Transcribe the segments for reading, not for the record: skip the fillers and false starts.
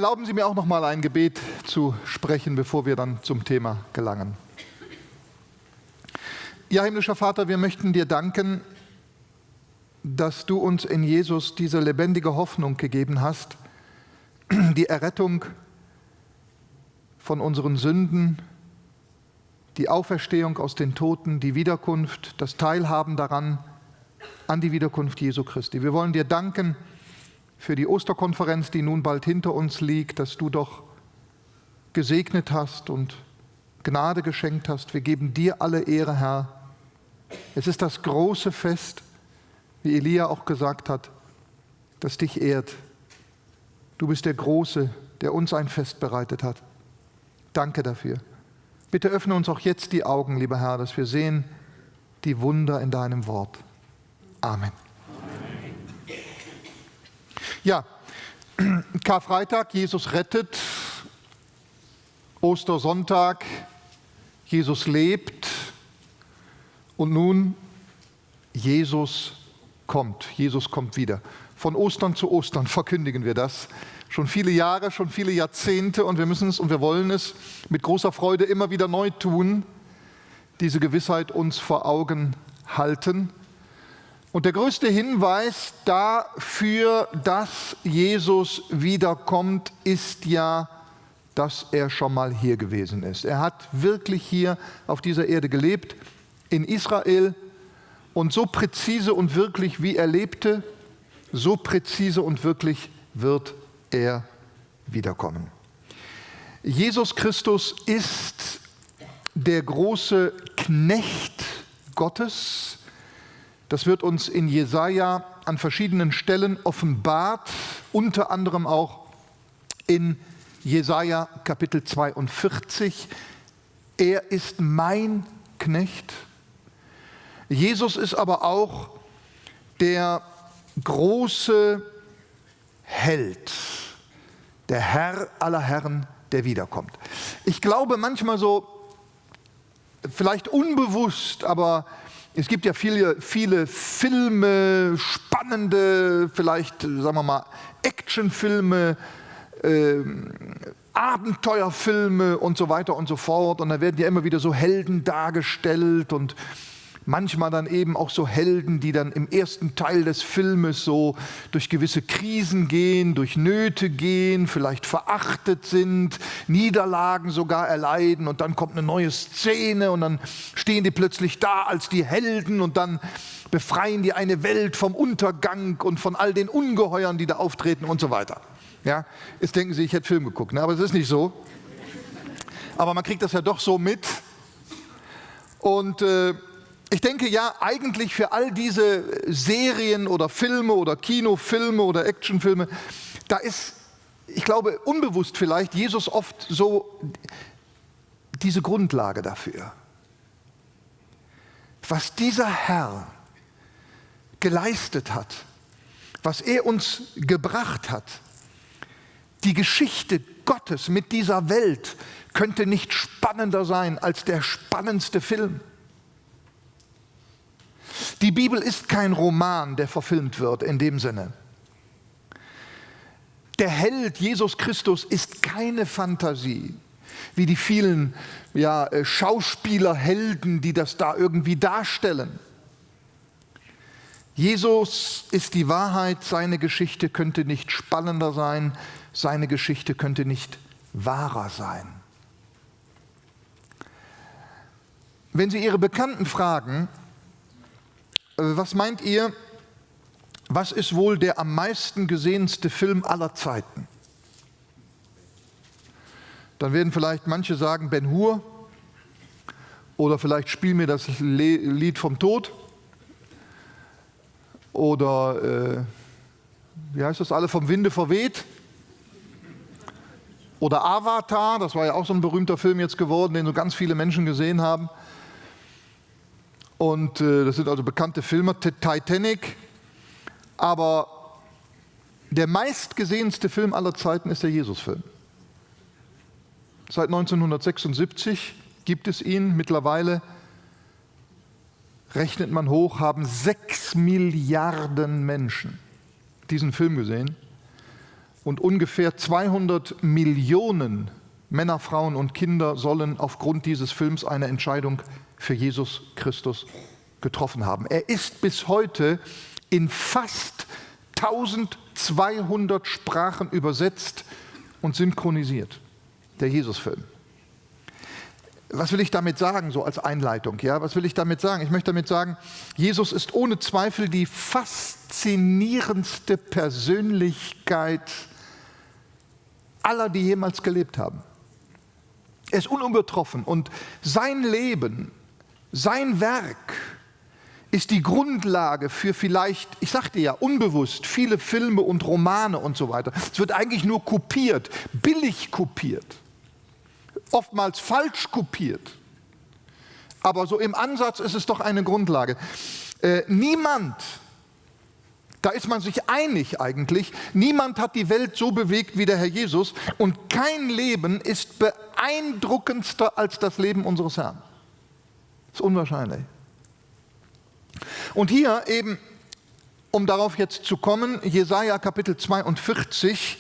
Erlauben Sie mir auch noch mal ein Gebet zu sprechen, bevor wir dann zum Thema gelangen. Ja, himmlischer Vater, wir möchten dir danken, dass du uns in Jesus diese lebendige Hoffnung gegeben hast, die Errettung von unseren Sünden, die Auferstehung aus den Toten, die Wiederkunft, das Teilhaben daran, an die Wiederkunft Jesu Christi. Wir wollen dir danken für die Osterkonferenz, die nun bald hinter uns liegt, dass du doch gesegnet hast und Gnade geschenkt hast. Wir geben dir alle Ehre, Herr. Es ist das große Fest, wie Elia auch gesagt hat, das dich ehrt. Du bist der Große, der uns ein Fest bereitet hat. Danke dafür. Bitte öffne uns auch jetzt die Augen, lieber Herr, dass wir sehen die Wunder in deinem Wort. Amen. Ja, Karfreitag, Jesus rettet. Ostersonntag, Jesus lebt. Und nun, Jesus kommt. Jesus kommt wieder. Von Ostern zu Ostern verkündigen wir das. Schon viele Jahre, schon viele Jahrzehnte, und wir müssen es und wir wollen es mit großer Freude immer wieder neu tun, diese Gewissheit uns vor Augen halten. Und der größte Hinweis dafür, dass Jesus wiederkommt, ist ja, dass er schon mal hier gewesen ist. Er hat wirklich hier auf dieser Erde gelebt, in Israel, und so präzise und wirklich, wie er lebte, so präzise und wirklich wird er wiederkommen. Jesus Christus ist der große Knecht Gottes. Das wird uns in Jesaja an verschiedenen Stellen offenbart, unter anderem auch in Jesaja Kapitel 42. Er ist mein Knecht. Jesus ist aber auch der große Held, der Herr aller Herren, der wiederkommt. Ich glaube manchmal so, vielleicht unbewusst, aber es gibt ja viele Filme, spannende, vielleicht, sagen wir mal, Actionfilme, Abenteuerfilme und so weiter und so fort. Und da werden ja immer wieder so Helden dargestellt und manchmal dann eben auch so Helden, die dann im ersten Teil des Filmes so durch gewisse Krisen gehen, durch Nöte gehen, vielleicht verachtet sind, Niederlagen sogar erleiden, und dann kommt eine neue Szene und dann stehen die plötzlich da als die Helden und dann befreien die eine Welt vom Untergang und von all den Ungeheuern, die da auftreten und so weiter. Ja, jetzt denken Sie, ich hätte Film geguckt, ne? Aber es ist nicht so. Aber man kriegt das ja doch so mit. Und ich denke ja, eigentlich für all diese Serien oder Filme oder Kinofilme oder Actionfilme, da ist, ich glaube, unbewusst vielleicht, Jesus oft so diese Grundlage dafür. Was dieser Herr geleistet hat, was er uns gebracht hat, die Geschichte Gottes mit dieser Welt könnte nicht spannender sein als der spannendste Film. Die Bibel ist kein Roman, der verfilmt wird in dem Sinne. Der Held Jesus Christus ist keine Fantasie, wie die vielen Schauspielerhelden, die das da irgendwie darstellen. Jesus ist die Wahrheit, seine Geschichte könnte nicht spannender sein, seine Geschichte könnte nicht wahrer sein. Wenn Sie Ihre Bekannten fragen, was meint ihr, was ist wohl der am meisten gesehenste Film aller Zeiten? Dann werden vielleicht manche sagen Ben-Hur oder vielleicht Spiel mir das Lied vom Tod oder wie heißt das, alle vom Winde verweht oder Avatar, das war ja auch so ein berühmter Film jetzt geworden, den so ganz viele Menschen gesehen haben. Und das sind also bekannte Filme, Titanic. Aber der meistgesehenste Film aller Zeiten ist der Jesus-Film. Seit 1976 gibt es ihn. Mittlerweile, rechnet man hoch, haben 6 Milliarden Menschen diesen Film gesehen. und ungefähr 200 Millionen Männer, Frauen und Kinder sollen aufgrund dieses Films eine Entscheidung für Jesus Christus getroffen haben. Er ist bis heute in fast 1200 Sprachen übersetzt und synchronisiert, der Jesus-Film. Was will ich damit sagen, so als Einleitung? Ja, was will ich damit sagen? Ich möchte damit sagen, Jesus ist ohne Zweifel die faszinierendste Persönlichkeit aller, die jemals gelebt haben. Er ist unübertroffen und sein Leben, sein Werk ist die Grundlage für vielleicht, ich sagte ja, unbewusst viele Filme und Romane und so weiter. Es wird eigentlich nur kopiert, billig kopiert, oftmals falsch kopiert. Aber so im Ansatz ist es doch eine Grundlage. Niemand, da ist man sich einig eigentlich, niemand hat die Welt so bewegt wie der Herr Jesus und kein Leben ist beeindruckendster als das Leben unseres Herrn. Das ist unwahrscheinlich. Und hier eben, um darauf jetzt zu kommen, Jesaja Kapitel 42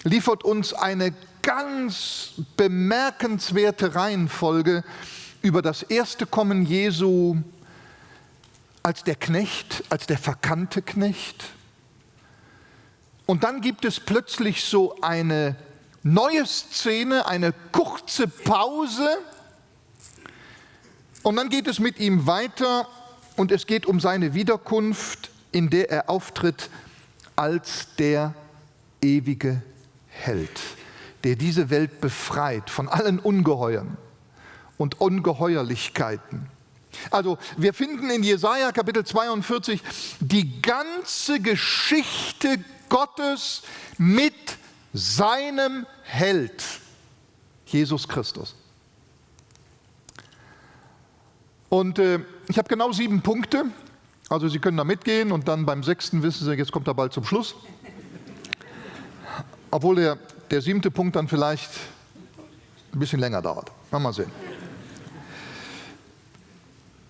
liefert uns eine ganz bemerkenswerte Reihenfolge über das erste Kommen Jesu als der Knecht, als der verkannte Knecht. Und dann gibt es plötzlich so eine neue Szene, eine kurze Pause. Und dann geht es mit ihm weiter und es geht um seine Wiederkunft, in der er auftritt als der ewige Held, der diese Welt befreit von allen Ungeheuern und Ungeheuerlichkeiten. Also wir finden in Jesaja Kapitel 42 die ganze Geschichte Gottes mit seinem Held, Jesus Christus. Und ich habe genau 7 Punkte, also Sie können da mitgehen und dann beim 6. wissen Sie, jetzt kommt er bald zum Schluss. Obwohl der 7. Punkt dann vielleicht ein bisschen länger dauert. Mal sehen.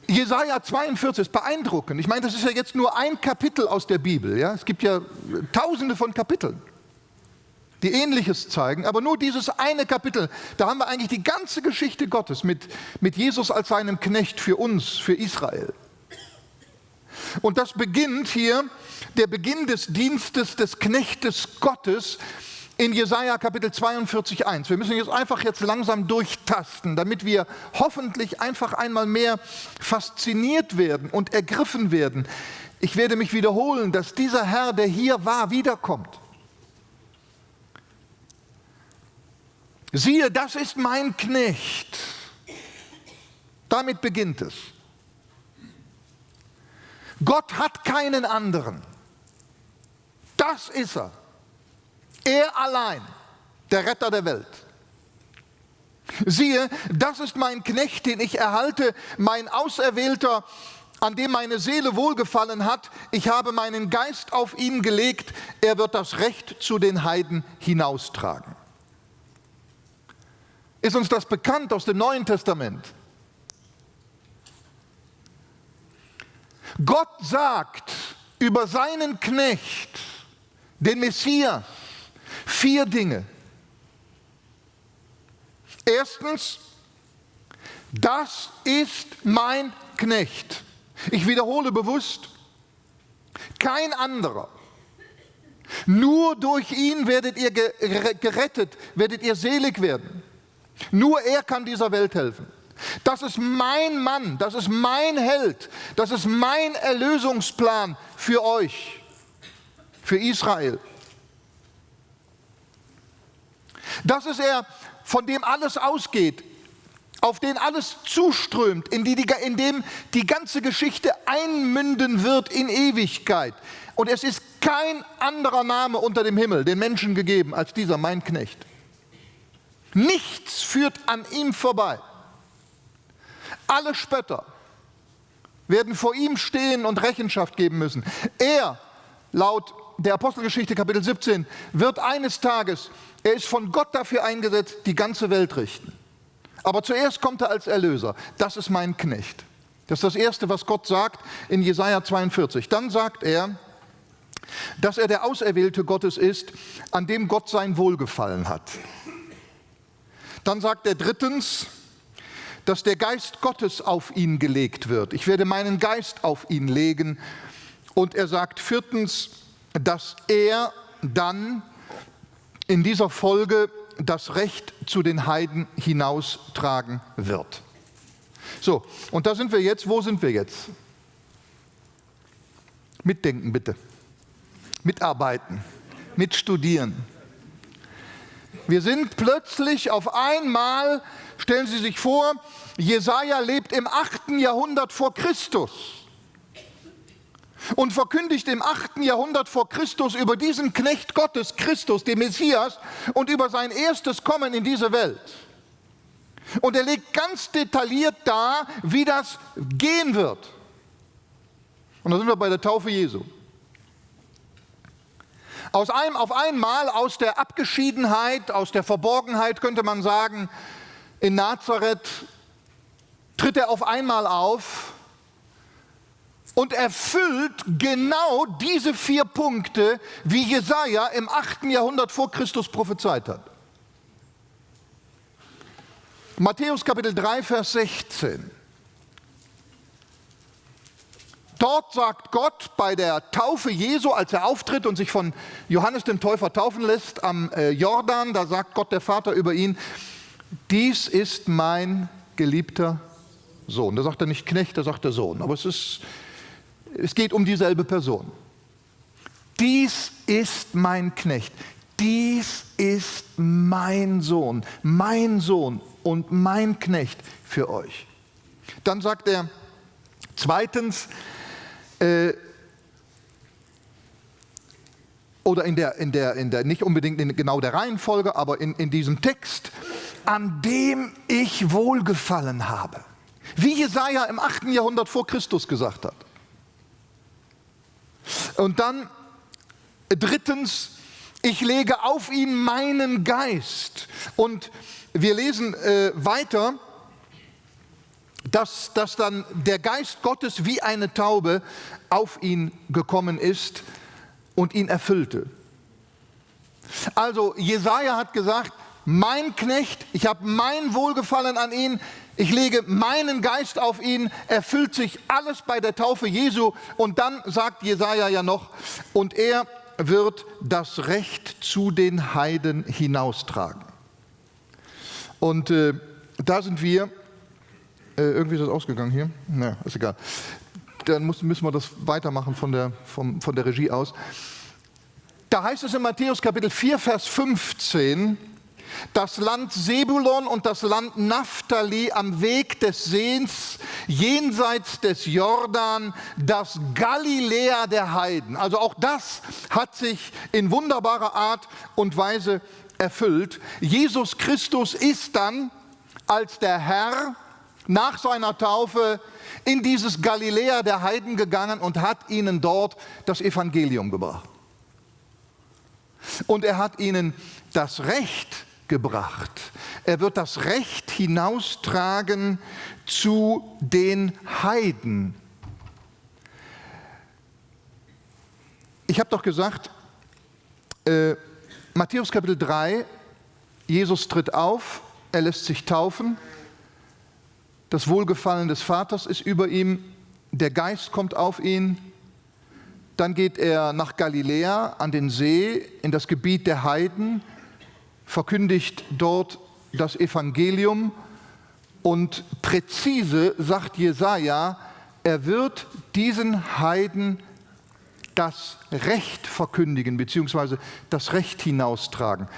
Jesaja 42 ist beeindruckend. Ich meine, das ist ja jetzt nur ein Kapitel aus der Bibel. Ja? Es gibt ja tausende von Kapiteln, die Ähnliches zeigen. Aber nur dieses eine Kapitel, da haben wir eigentlich die ganze Geschichte Gottes mit Jesus als seinem Knecht für uns, für Israel. Und das beginnt hier, der Beginn des Dienstes des Knechtes Gottes, in Jesaja Kapitel 42,1. Wir müssen jetzt langsam durchtasten, damit wir hoffentlich einfach einmal mehr fasziniert werden und ergriffen werden. Ich werde mich wiederholen, dass dieser Herr, der hier war, wiederkommt. Siehe, das ist mein Knecht. Damit beginnt es. Gott hat keinen anderen. Das ist er. Er allein, der Retter der Welt. Siehe, das ist mein Knecht, den ich erhalte, mein Auserwählter, an dem meine Seele wohlgefallen hat. Ich habe meinen Geist auf ihn gelegt. Er wird das Recht zu den Heiden hinaustragen. Ist uns das bekannt aus dem Neuen Testament? Gott sagt über seinen Knecht, den Messias, 4 Dinge. Erstens, das ist mein Knecht. Ich wiederhole bewusst, kein anderer. Nur durch ihn werdet ihr gerettet, werdet ihr selig werden. Nur er kann dieser Welt helfen. Das ist mein Mann, das ist mein Held, das ist mein Erlösungsplan für euch, für Israel. Das ist er, von dem alles ausgeht, auf den alles zuströmt, in dem die ganze Geschichte einmünden wird in Ewigkeit. Und es ist kein anderer Name unter dem Himmel den Menschen gegeben als dieser, mein Knecht. Nichts führt an ihm vorbei. Alle Spötter werden vor ihm stehen und Rechenschaft geben müssen. Er, laut der Apostelgeschichte Kapitel 17, wird eines Tages, er ist von Gott dafür eingesetzt, die ganze Welt richten. Aber zuerst kommt er als Erlöser. Das ist mein Knecht. Das ist das Erste, was Gott sagt in Jesaja 42. Dann sagt er, dass er der Auserwählte Gottes ist, an dem Gott sein Wohlgefallen hat. Dann sagt er drittens, dass der Geist Gottes auf ihn gelegt wird. Ich werde meinen Geist auf ihn legen. Und er sagt viertens, dass er dann in dieser Folge das Recht zu den Heiden hinaustragen wird. So, und da sind wir jetzt. Wo sind wir jetzt? Mitdenken bitte. Mitarbeiten. Mitstudieren. Wir sind plötzlich auf einmal, stellen Sie sich vor, Jesaja lebt im 8. Jahrhundert vor Christus und verkündigt im 8. Jahrhundert vor Christus über diesen Knecht Gottes, Christus, den Messias, und über sein erstes Kommen in diese Welt. Und er legt ganz detailliert dar, wie das gehen wird. Und da sind wir bei der Taufe Jesu. Auf einmal aus der Abgeschiedenheit, aus der Verborgenheit, könnte man sagen, in Nazareth tritt er auf einmal auf und erfüllt genau diese 4 Punkte, wie Jesaja im 8. Jahrhundert vor Christus prophezeit hat. Matthäus Kapitel 3, Vers 16. Dort sagt Gott bei der Taufe Jesu, als er auftritt und sich von Johannes dem Täufer taufen lässt am Jordan, da sagt Gott der Vater über ihn, dies ist mein geliebter Sohn. Da sagt er nicht Knecht, da sagt er Sohn, aber es geht um dieselbe Person. Dies ist mein Knecht, dies ist mein Sohn und mein Knecht für euch. Dann sagt er zweitens, oder in der nicht unbedingt in genau der Reihenfolge, aber in diesem Text, an dem ich Wohlgefallen habe. Wie Jesaja im 8. Jahrhundert vor Christus gesagt hat. Und dann drittens, ich lege auf ihn meinen Geist. Und wir lesen weiter, dass dann der Geist Gottes wie eine Taube auf ihn gekommen ist und ihn erfüllte. Also Jesaja hat gesagt, mein Knecht, ich habe mein Wohlgefallen an ihn, ich lege meinen Geist auf ihn, erfüllt sich alles bei der Taufe Jesu. Und dann sagt Jesaja ja noch, und er wird das Recht zu den Heiden hinaustragen. Und da sind wir. Irgendwie ist das ausgegangen hier. Na, ist egal. Dann müssen wir das weitermachen von der Regie aus. Da heißt es in Matthäus Kapitel 4, Vers 15, das Land Sebulon und das Land Naphtali am Weg des Seens, jenseits des Jordan, das Galiläa der Heiden. Also auch das hat sich in wunderbarer Art und Weise erfüllt. Jesus Christus ist dann als der Herr nach seiner Taufe in dieses Galiläa der Heiden gegangen und hat ihnen dort das Evangelium gebracht. Und er hat ihnen das Recht gebracht. Er wird das Recht hinaustragen zu den Heiden. Ich habe doch gesagt, Matthäus Kapitel 3, Jesus tritt auf, er lässt sich taufen. Das Wohlgefallen des Vaters ist über ihm, der Geist kommt auf ihn. Dann geht er nach Galiläa an den See, in das Gebiet der Heiden, verkündigt dort das Evangelium und präzise sagt Jesaja, er wird diesen Heiden das Recht verkündigen, beziehungsweise das Recht hinaustragen.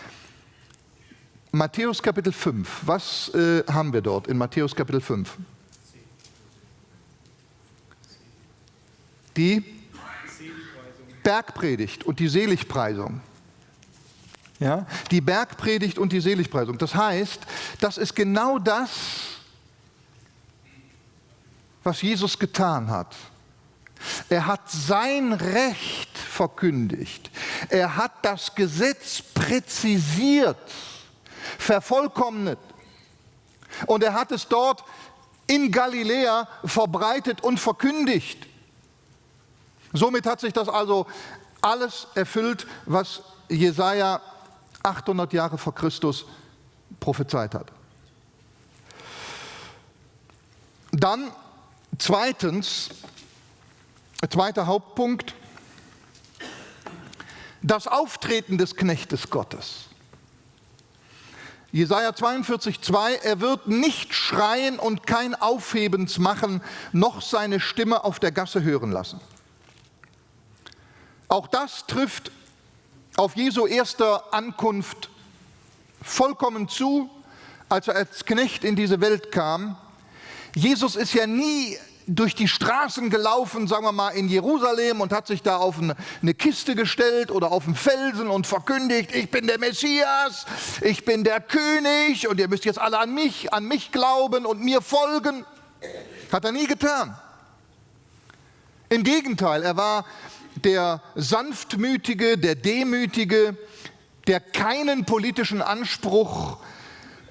Matthäus Kapitel 5, was haben wir dort in Matthäus Kapitel 5? Die Bergpredigt und die Seligpreisung. Ja? Die Bergpredigt und die Seligpreisung. Das heißt, das ist genau das, was Jesus getan hat. Er hat sein Recht verkündigt. Er hat das Gesetz präzisiert, vervollkommnet. Und er hat es dort in Galiläa verbreitet und verkündigt. Somit hat sich das also Alles erfüllt, was Jesaja 800 Jahre vor Christus prophezeit hat. Dann zweitens, zweiter Hauptpunkt, das Auftreten des Knechtes Gottes. Jesaja 42,2, er wird nicht schreien und kein Aufhebens machen, noch seine Stimme auf der Gasse hören lassen. Auch das trifft auf Jesu erster Ankunft vollkommen zu, als er als Knecht in diese Welt kam. Jesus ist ja nie durch die Straßen gelaufen, sagen wir mal, in Jerusalem und hat sich da auf eine Kiste gestellt oder auf einen Felsen und verkündigt, ich bin der Messias, ich bin der König und ihr müsst jetzt alle an mich glauben und mir folgen. Hat er nie getan. Im Gegenteil, er war der Sanftmütige, der Demütige, der keinen politischen Anspruch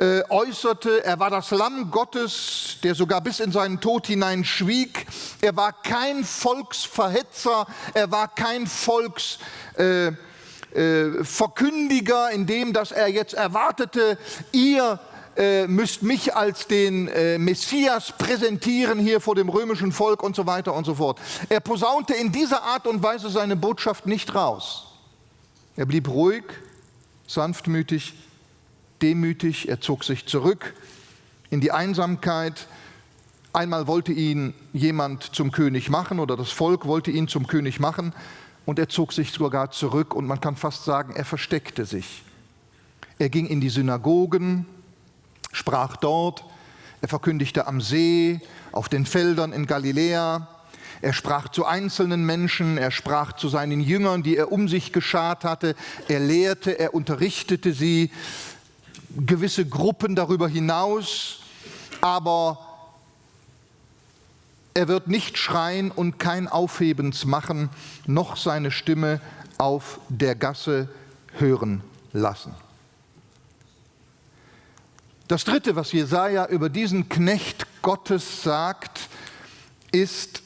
äußerte. Er war das Lamm Gottes, der sogar bis in seinen Tod hinein schwieg. Er war kein Volksverhetzer, er war kein Volksverkündiger, in dem, dass er jetzt erwartete, ihr müsst mich als den Messias präsentieren hier vor dem römischen Volk und so weiter und so fort. Er posaunte in dieser Art und Weise seine Botschaft nicht raus. Er blieb ruhig, sanftmütig, demütig, er zog sich zurück in die Einsamkeit. Einmal wollte ihn jemand zum König machen oder das Volk wollte ihn zum König machen und er zog sich sogar zurück und man kann fast sagen, er versteckte sich. Er ging in die Synagogen, sprach dort, er verkündigte am See, auf den Feldern in Galiläa, er sprach zu einzelnen Menschen, er sprach zu seinen Jüngern, die er um sich geschart hatte, er lehrte, er unterrichtete sie, gewisse Gruppen darüber hinaus, aber er wird nicht schreien und kein Aufhebens machen, noch seine Stimme auf der Gasse hören lassen. Das Dritte, was Jesaja über diesen Knecht Gottes sagt, ist,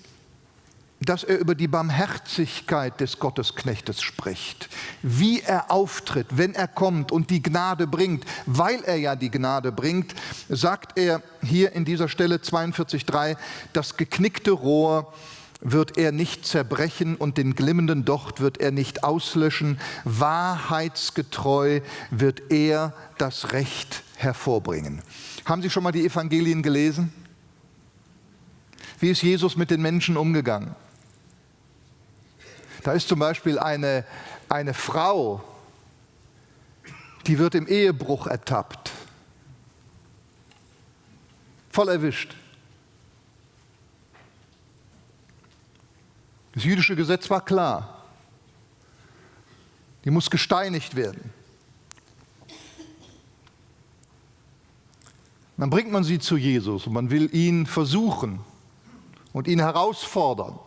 dass er über die Barmherzigkeit des Gottesknechtes spricht, wie er auftritt, wenn er kommt und die Gnade bringt. Weil er ja die Gnade bringt, sagt er hier in dieser Stelle 42,3, das geknickte Rohr wird er nicht zerbrechen und den glimmenden Docht wird er nicht auslöschen. Wahrheitsgetreu wird er das Recht hervorbringen. Haben Sie schon mal die Evangelien gelesen? Wie ist Jesus mit den Menschen umgegangen? Da ist zum Beispiel eine Frau, die wird im Ehebruch ertappt, voll erwischt. Das jüdische Gesetz war klar, die muss gesteinigt werden. Dann bringt man sie zu Jesus und man will ihn versuchen und ihn herausfordern.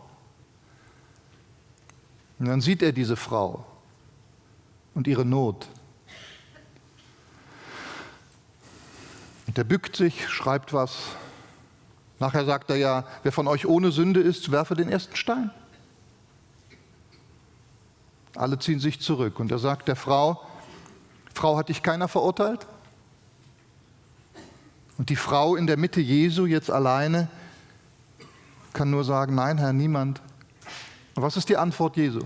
Und dann sieht er diese Frau und ihre Not. Und er bückt sich, schreibt was. Nachher sagt er ja, wer von euch ohne Sünde ist, werfe den ersten Stein. Alle ziehen sich zurück. Und er sagt der Frau, Frau, hat dich keiner verurteilt? Und die Frau in der Mitte Jesu, jetzt alleine, kann nur sagen, nein, Herr, niemand. Und was ist die Antwort Jesu?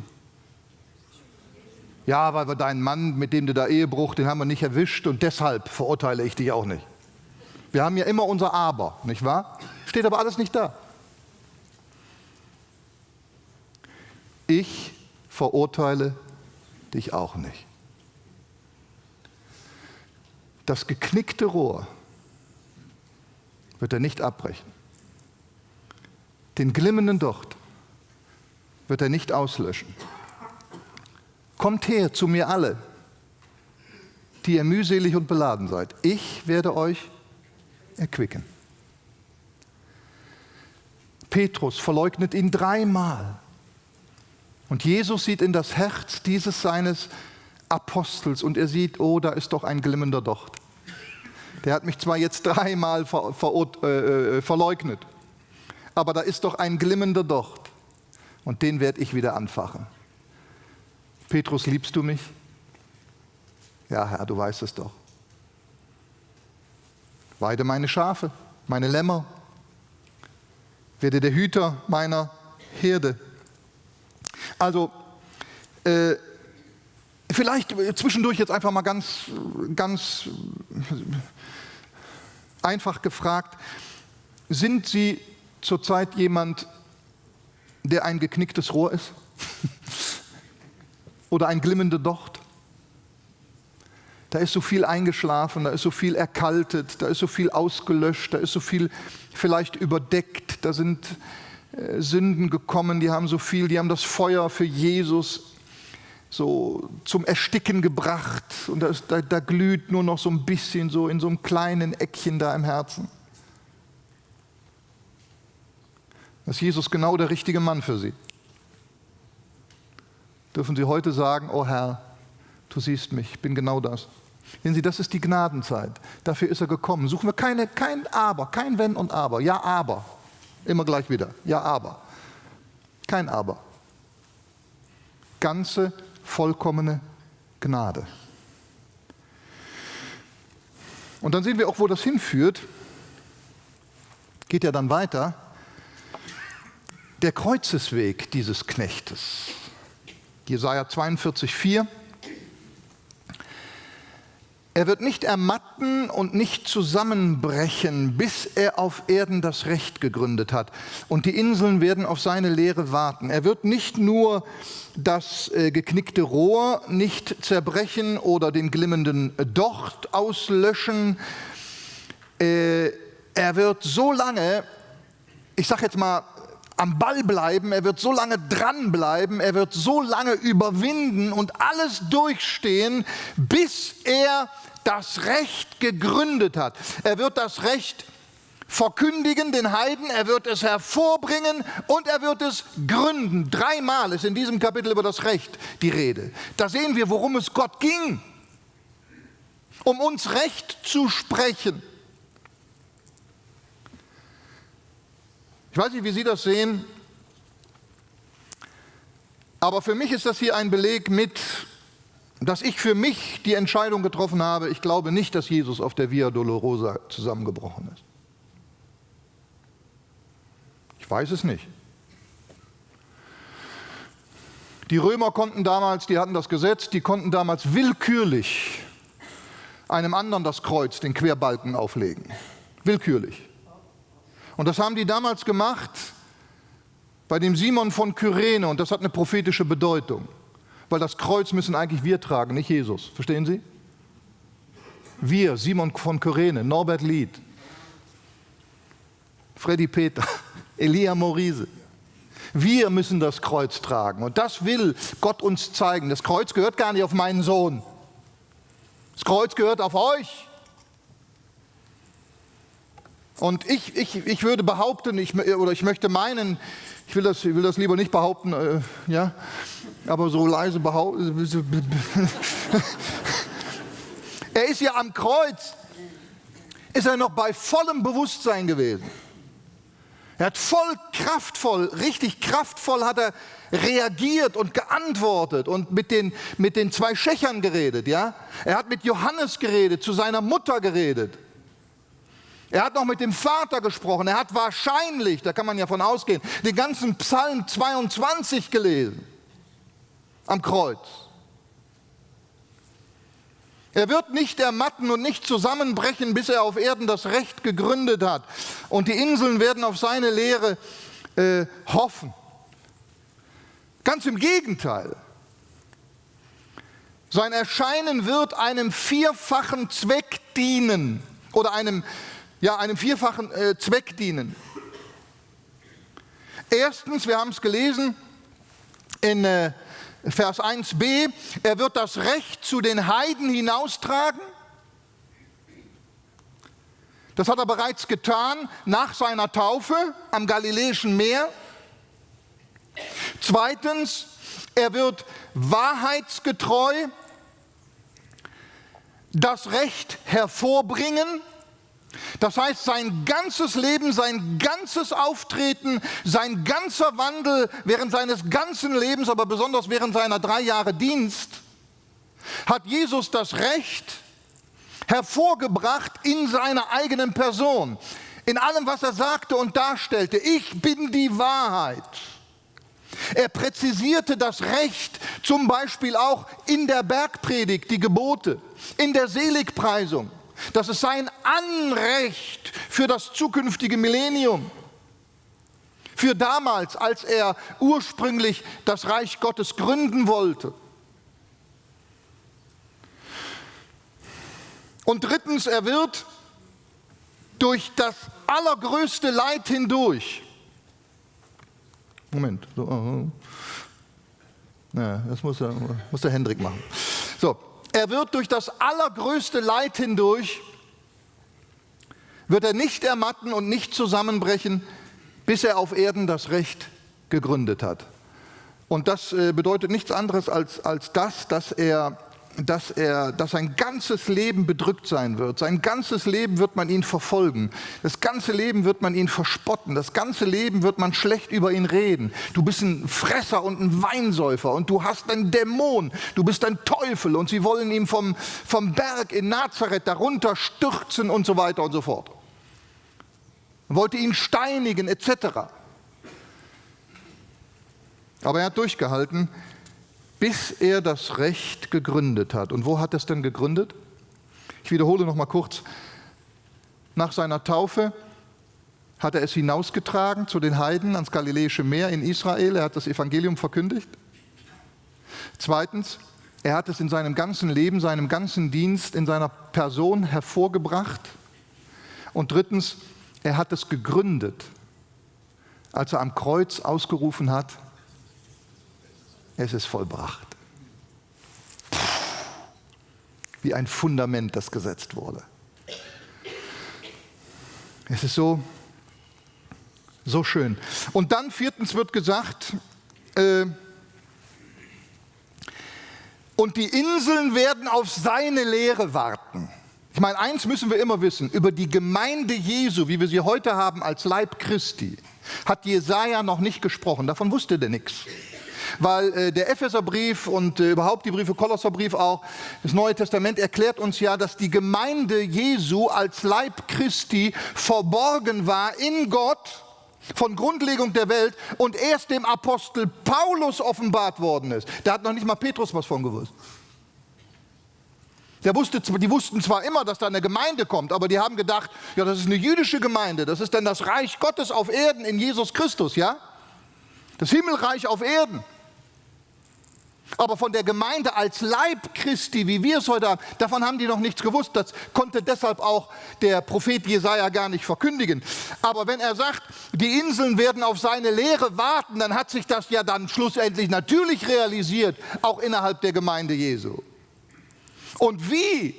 Ja, weil wir deinen Mann, mit dem du da Ehebruch, den haben wir nicht erwischt und deshalb verurteile ich dich auch nicht. Wir haben ja immer unser Aber, nicht wahr? Steht aber alles nicht da. Ich verurteile dich auch nicht. Das geknickte Rohr wird er nicht abbrechen. Den glimmenden Docht wird er nicht auslöschen. Kommt her zu mir alle, die ihr mühselig und beladen seid. Ich werde euch erquicken. Petrus verleugnet ihn 3-mal. Und Jesus sieht in das Herz dieses seines Apostels und er sieht, oh, da ist doch ein glimmender Docht. Der hat mich zwar jetzt 3-mal verleugnet, aber da ist doch ein glimmender Docht und den werde ich wieder anfachen. Petrus, liebst du mich? Ja, Herr, du weißt es doch. Weide meine Schafe, meine Lämmer. Werde der Hüter meiner Herde. Also, vielleicht zwischendurch jetzt einfach mal ganz einfach gefragt, sind Sie zurzeit jemand, der ein geknicktes Rohr ist? Oder ein glimmender Docht? Da ist so viel eingeschlafen, da ist so viel erkaltet, da ist so viel ausgelöscht, da ist so viel vielleicht überdeckt, da sind Sünden gekommen, die haben das Feuer für Jesus so zum Ersticken gebracht und da glüht nur noch so ein bisschen so in so einem kleinen Eckchen da im Herzen. Da ist Jesus genau der richtige Mann für Sie. Dürfen Sie heute sagen, oh Herr, du siehst mich, ich bin genau das. Sehen Sie, das ist die Gnadenzeit. Dafür ist er gekommen. Suchen wir kein Aber, kein Wenn und Aber. Ja, aber. Immer gleich wieder. Ja, aber. Kein Aber. Ganze, vollkommene Gnade. Und dann sehen wir auch, wo das hinführt. Geht ja dann weiter. Der Kreuzesweg dieses Knechtes. Jesaja 42,4. Er wird nicht ermatten und nicht zusammenbrechen, bis er auf Erden das Recht gegründet hat. Und die Inseln werden auf seine Lehre warten. Er wird nicht nur das geknickte Rohr nicht zerbrechen oder den glimmenden Docht auslöschen. Er wird so lange, ich sage jetzt mal, am Ball bleiben, er wird so lange dranbleiben, er wird so lange überwinden und alles durchstehen, bis er das Recht gegründet hat. Er wird das Recht verkündigen den Heiden, er wird es hervorbringen und er wird es gründen. 3-mal ist in diesem Kapitel über das Recht die Rede. Da sehen wir, worum es Gott ging, um uns Recht zu sprechen. Ich weiß nicht, wie Sie das sehen, aber für mich ist das hier ein Beleg mit, dass ich für mich die Entscheidung getroffen habe, ich glaube nicht, dass Jesus auf der Via Dolorosa zusammengebrochen ist. Ich weiß es nicht. Die Römer konnten damals, die hatten das Gesetz, die konnten damals willkürlich einem anderen das Kreuz, den Querbalken auflegen. Willkürlich. Und das haben die damals gemacht bei dem Simon von Kyrene und das hat eine prophetische Bedeutung, weil das Kreuz müssen eigentlich wir tragen, nicht Jesus. Verstehen Sie? Wir, Simon von Kyrene, Norbert Lied, Freddy Peter, Elia Morise. Wir müssen das Kreuz tragen und das will Gott uns zeigen. Das Kreuz gehört gar nicht auf meinen Sohn. Das Kreuz gehört auf euch. Und ich würde behaupten, ich möchte meinen, ich will das lieber nicht behaupten, ja, aber so leise behaupten. Er ist ja am Kreuz, ist er noch bei vollem Bewusstsein gewesen. Er hat richtig kraftvoll hat er reagiert und geantwortet und mit den 2 Schächern geredet, ja. Er hat mit Johannes geredet, zu seiner Mutter geredet. Er hat noch mit dem Vater gesprochen. Er hat wahrscheinlich, da kann man ja von ausgehen, den ganzen Psalm 22 gelesen am Kreuz. Er wird nicht ermatten und nicht zusammenbrechen, bis er auf Erden das Recht gegründet hat. Und die Inseln werden auf seine Lehre hoffen. Ganz im Gegenteil. Sein Erscheinen wird einem 4-fachen Zweck dienen oder einem 4-fachen Zweck dienen. Erstens, wir haben es gelesen in Vers 1b, er wird das Recht zu den Heiden hinaustragen. Das hat er bereits getan nach seiner Taufe am Galiläischen Meer. Zweitens, er wird wahrheitsgetreu das Recht hervorbringen. Das heißt, sein ganzes Leben, sein ganzes Auftreten, sein ganzer Wandel während seines ganzen Lebens, aber besonders während seiner 3 Jahre Dienst, hat Jesus das Recht hervorgebracht in seiner eigenen Person, in allem, was er sagte und darstellte. Ich bin die Wahrheit. Er präzisierte das Recht, zum Beispiel auch in der Bergpredigt, die Gebote, in der Seligpreisung. Das ist sein Anrecht für das zukünftige Millennium. Für damals, als er ursprünglich das Reich Gottes gründen wollte. Und drittens, er wird durch das allergrößte Leid hindurch. Moment, das muss der Hendrik machen. So, er wird durch das allergrößte Leid hindurch, wird er nicht ermatten und nicht zusammenbrechen, bis er auf Erden das Recht gegründet hat. Und das bedeutet nichts anderes als das, dass sein ganzes Leben bedrückt sein wird. Sein ganzes Leben wird man ihn verfolgen. Das ganze Leben wird man ihn verspotten. Das ganze Leben wird man schlecht über ihn reden. Du bist ein Fresser und ein Weinsäufer und du hast einen Dämon. Du bist ein Teufel und sie wollen ihn vom Berg in Nazareth darunter stürzen und so weiter und so fort. Man wollte ihn steinigen etc. Aber er hat durchgehalten, bis er das Recht gegründet hat. Und wo hat er es denn gegründet? Ich wiederhole noch mal kurz. Nach seiner Taufe hat er es hinausgetragen zu den Heiden ans Galiläische Meer in Israel. Er hat das Evangelium verkündigt. Zweitens, er hat es in seinem ganzen Leben, seinem ganzen Dienst, in seiner Person hervorgebracht. Und drittens, er hat es gegründet, als er am Kreuz ausgerufen hat: Es ist vollbracht. Wie ein Fundament, das gesetzt wurde. Es ist so schön. Und dann viertens wird gesagt, und die Inseln werden auf seine Lehre warten. Ich meine, eins müssen wir immer wissen: Über die Gemeinde Jesu, wie wir sie heute haben als Leib Christi, hat Jesaja noch nicht gesprochen. Davon wusste der nichts. Weil der Epheserbrief und überhaupt die Briefe, Kolosserbrief auch, das Neue Testament erklärt uns ja, dass die Gemeinde Jesu als Leib Christi verborgen war in Gott von Grundlegung der Welt und erst dem Apostel Paulus offenbart worden ist. Da hat noch nicht mal Petrus was von gewusst. Die wussten zwar immer, dass da eine Gemeinde kommt, aber die haben gedacht, ja, das ist eine jüdische Gemeinde, das ist dann das Reich Gottes auf Erden in Jesus Christus, ja? Das Himmelreich auf Erden. Aber von der Gemeinde als Leib Christi, wie wir es heute haben, davon haben die noch nichts gewusst. Das konnte deshalb auch der Prophet Jesaja gar nicht verkündigen. Aber wenn er sagt, die Inseln werden auf seine Lehre warten, dann hat sich das ja dann schlussendlich natürlich realisiert, auch innerhalb der Gemeinde Jesu. Und wie?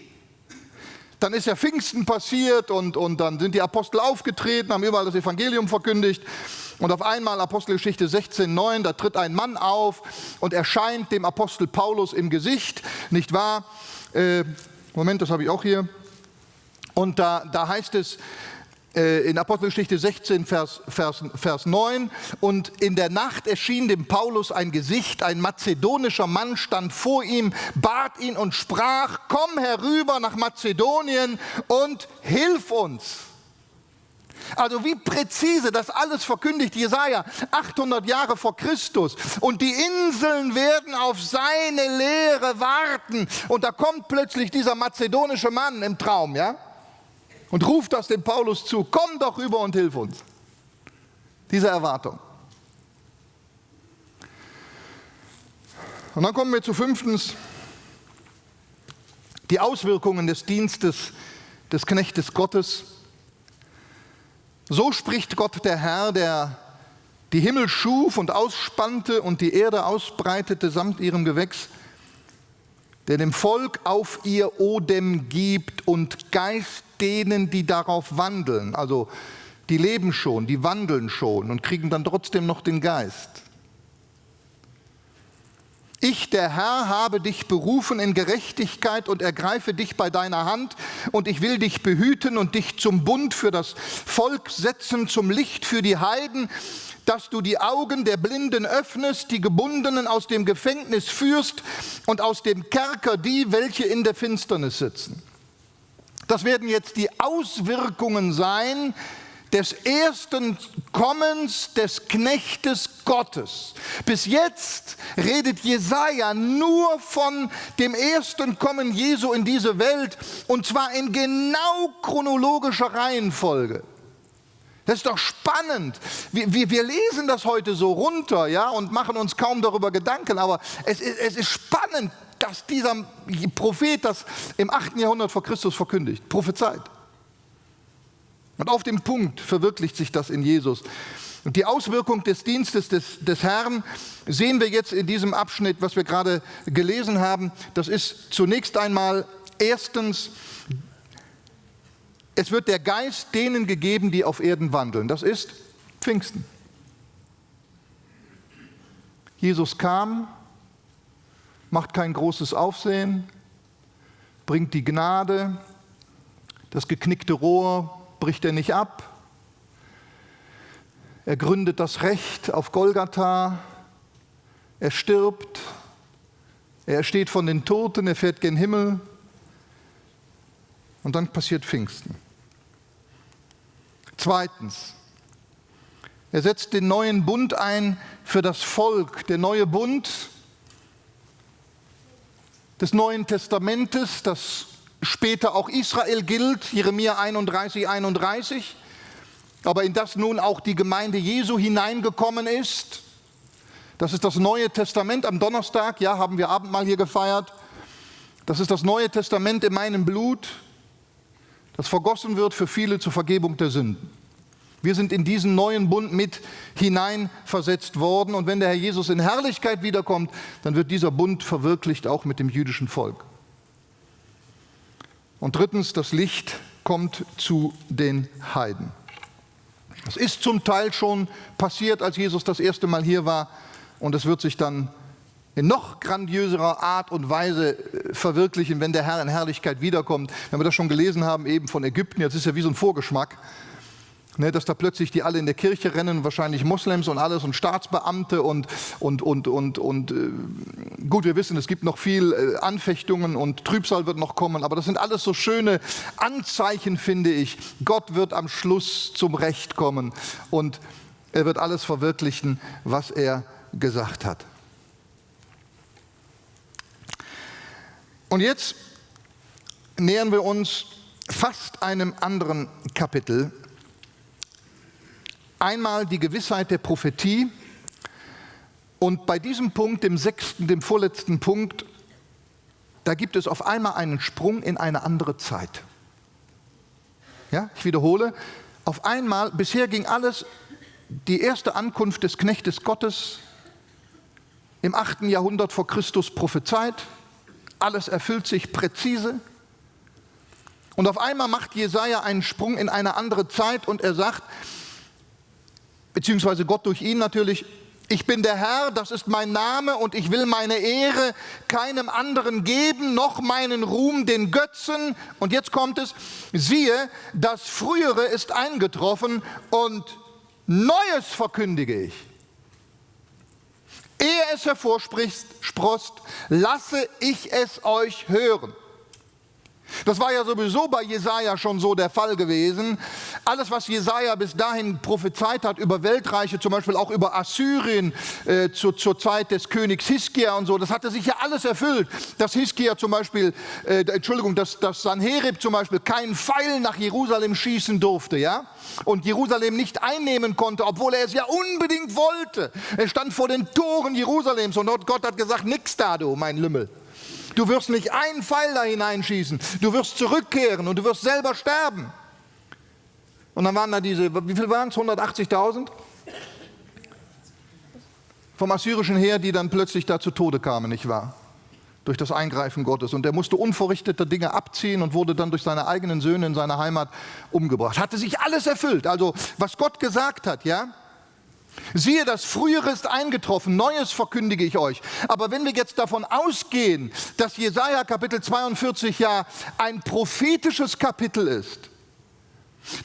Dann ist ja Pfingsten passiert und dann sind die Apostel aufgetreten, haben überall das Evangelium verkündigt. Und auf einmal, Apostelgeschichte 16,9, da tritt ein Mann auf und erscheint dem Apostel Paulus im Gesicht, nicht wahr? Moment, das habe ich auch hier. Und da heißt es in Apostelgeschichte 16, Vers 9, und in der Nacht erschien dem Paulus ein Gesicht, ein mazedonischer Mann stand vor ihm, bat ihn und sprach: Komm herüber nach Mazedonien und hilf uns. Also wie präzise das alles verkündigt Jesaja, 800 Jahre vor Christus. Und die Inseln werden auf seine Lehre warten. Und da kommt plötzlich dieser mazedonische Mann im Traum, ja? Und ruft das dem Paulus zu: Komm doch rüber und hilf uns. Diese Erwartung. Und dann kommen wir zu fünftens, die Auswirkungen des Dienstes des Knechtes Gottes. So spricht Gott der Herr, der die Himmel schuf und ausspannte und die Erde ausbreitete samt ihrem Gewächs, der dem Volk auf ihr Odem gibt und Geist denen, die darauf wandeln. Also die leben schon, die wandeln schon und kriegen dann trotzdem noch den Geist. Ich, der Herr, habe dich berufen in Gerechtigkeit und ergreife dich bei deiner Hand und ich will dich behüten und dich zum Bund für das Volk setzen, zum Licht für die Heiden, dass du die Augen der Blinden öffnest, die Gebundenen aus dem Gefängnis führst und aus dem Kerker die, welche in der Finsternis sitzen. Das werden jetzt die Auswirkungen sein des ersten Kommens des Knechtes Gottes. Bis jetzt redet Jesaja nur von dem ersten Kommen Jesu in diese Welt, und zwar in genau chronologischer Reihenfolge. Das ist doch spannend. Wir lesen das heute so runter, ja, und machen uns kaum darüber Gedanken, aber es ist spannend, dass dieser Prophet das im 8. Jahrhundert vor Christus verkündigt, prophezeit. Und auf dem Punkt verwirklicht sich das in Jesus. Und die Auswirkung des Dienstes des Herrn sehen wir jetzt in diesem Abschnitt, was wir gerade gelesen haben. Das ist zunächst einmal erstens, es wird der Geist denen gegeben, die auf Erden wandeln. Das ist Pfingsten. Jesus kam, macht kein großes Aufsehen, bringt die Gnade, das geknickte Rohr bricht er nicht ab. Er gründet das Recht auf Golgatha. Er stirbt. Er ersteht von den Toten. Er fährt gen Himmel. Und dann passiert Pfingsten. Zweitens, er setzt den neuen Bund ein für das Volk. Der neue Bund des Neuen Testamentes, das später auch Israel gilt, Jeremia 31, 31, aber in das nun auch die Gemeinde Jesu hineingekommen ist. Das ist das Neue Testament. Am Donnerstag, ja, haben wir Abendmahl hier gefeiert. Das ist das Neue Testament in meinem Blut, das vergossen wird für viele zur Vergebung der Sünden. Wir sind in diesen neuen Bund mit hineinversetzt worden, und wenn der Herr Jesus in Herrlichkeit wiederkommt, dann wird dieser Bund verwirklicht auch mit dem jüdischen Volk. Und drittens, das Licht kommt zu den Heiden. Das ist zum Teil schon passiert, als Jesus das erste Mal hier war, und es wird sich dann in noch grandiöserer Art und Weise verwirklichen, wenn der Herr in Herrlichkeit wiederkommt. Wenn wir das schon gelesen haben, eben von Ägypten, jetzt ist ja wie so ein Vorgeschmack, ne, dass da plötzlich die alle in der Kirche rennen, wahrscheinlich Moslems und alles und Staatsbeamte und gut, wir wissen, es gibt noch viel Anfechtungen und Trübsal wird noch kommen, aber das sind alles so schöne Anzeichen, finde ich. Gott wird am Schluss zum Recht kommen und er wird alles verwirklichen, was er gesagt hat. Und jetzt nähern wir uns fast einem anderen Kapitel. Einmal die Gewissheit der Prophetie, und bei diesem Punkt, dem 6., dem vorletzten Punkt, da gibt es auf einmal einen Sprung in eine andere Zeit. Ja, ich wiederhole, auf einmal, bisher ging alles, die erste Ankunft des Knechtes Gottes im 8. Jahrhundert vor Christus prophezeit, alles erfüllt sich präzise. Und auf einmal macht Jesaja einen Sprung in eine andere Zeit und er sagt, beziehungsweise Gott durch ihn natürlich, ich bin der Herr, das ist mein Name und ich will meine Ehre keinem anderen geben, noch meinen Ruhm den Götzen. Und jetzt kommt es, siehe, das Frühere ist eingetroffen und Neues verkündige ich. Ehe es hervorsproßt, lasse ich es euch hören. Das war ja sowieso bei Jesaja schon so der Fall gewesen. Alles, was Jesaja bis dahin prophezeit hat über Weltreiche, zum Beispiel auch über Assyrien zur Zeit des Königs Hiskia und so, das hatte sich ja alles erfüllt. Dass Hiskia zum Beispiel, dass Sanherib zum Beispiel keinen Pfeil nach Jerusalem schießen durfte, ja, und Jerusalem nicht einnehmen konnte, obwohl er es ja unbedingt wollte. Er stand vor den Toren Jerusalems und Gott hat gesagt, nix da, du, mein Lümmel. Du wirst nicht einen Pfeil da hineinschießen. Du wirst zurückkehren und du wirst selber sterben. Und dann waren da diese, wie viel waren es? 180.000? Vom assyrischen Heer, die dann plötzlich da zu Tode kamen, nicht wahr? Durch das Eingreifen Gottes. Und er musste unverrichteter Dinge abziehen und wurde dann durch seine eigenen Söhne in seiner Heimat umgebracht. Hatte sich alles erfüllt. Also, was Gott gesagt hat, ja? Siehe, das Frühere ist eingetroffen, Neues verkündige ich euch. Aber wenn wir jetzt davon ausgehen, dass Jesaja Kapitel 42 ja ein prophetisches Kapitel ist,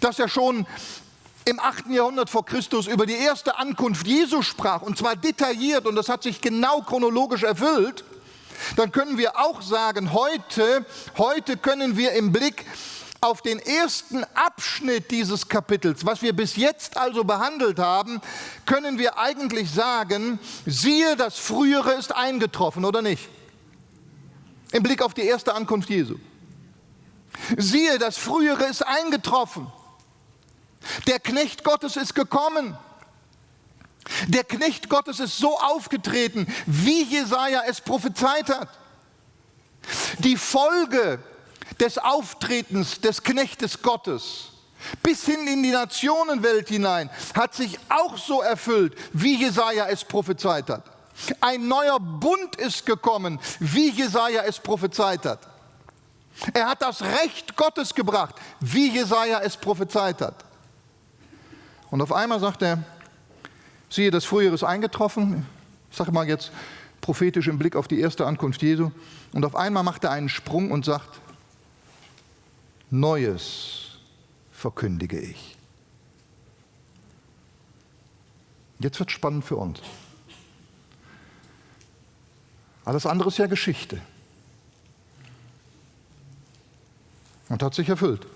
dass er schon im 8. Jahrhundert vor Christus über die erste Ankunft Jesu sprach, und zwar detailliert, und das hat sich genau chronologisch erfüllt, dann können wir auch sagen, heute können wir im Blick auf den ersten Abschnitt dieses Kapitels, was wir bis jetzt also behandelt haben, können wir eigentlich sagen, siehe, das Frühere ist eingetroffen, oder nicht? Im Blick auf die erste Ankunft Jesu. Siehe, das Frühere ist eingetroffen. Der Knecht Gottes ist gekommen. Der Knecht Gottes ist so aufgetreten, wie Jesaja es prophezeit hat. Die Folge des Auftretens des Knechtes Gottes bis hin in die Nationenwelt hinein hat sich auch so erfüllt, wie Jesaja es prophezeit hat. Ein neuer Bund ist gekommen, wie Jesaja es prophezeit hat. Er hat das Recht Gottes gebracht, wie Jesaja es prophezeit hat. Und auf einmal sagt er, siehe, das Frühere ist eingetroffen. Ich sage mal jetzt prophetisch im Blick auf die erste Ankunft Jesu. Und auf einmal macht er einen Sprung und sagt, Neues verkündige ich. Jetzt wird es spannend für uns. Alles andere ist ja Geschichte. Und hat sich erfüllt.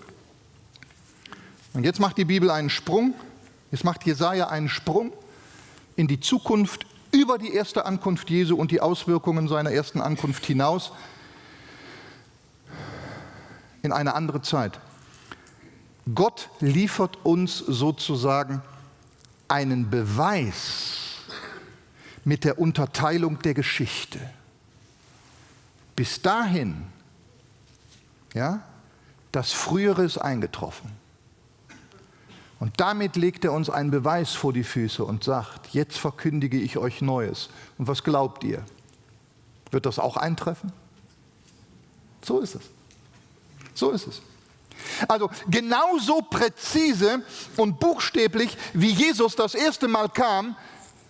Und jetzt macht die Bibel einen Sprung, jetzt macht Jesaja einen Sprung in die Zukunft über die erste Ankunft Jesu und die Auswirkungen seiner ersten Ankunft hinaus in eine andere Zeit. Gott liefert uns sozusagen einen Beweis mit der Unterteilung der Geschichte. Bis dahin, ja, das Frühere ist eingetroffen. Und damit legt er uns einen Beweis vor die Füße und sagt, jetzt verkündige ich euch Neues. Und was glaubt ihr? Wird das auch eintreffen? So ist es. So ist es. Also genauso präzise und buchstäblich, wie Jesus das erste Mal kam,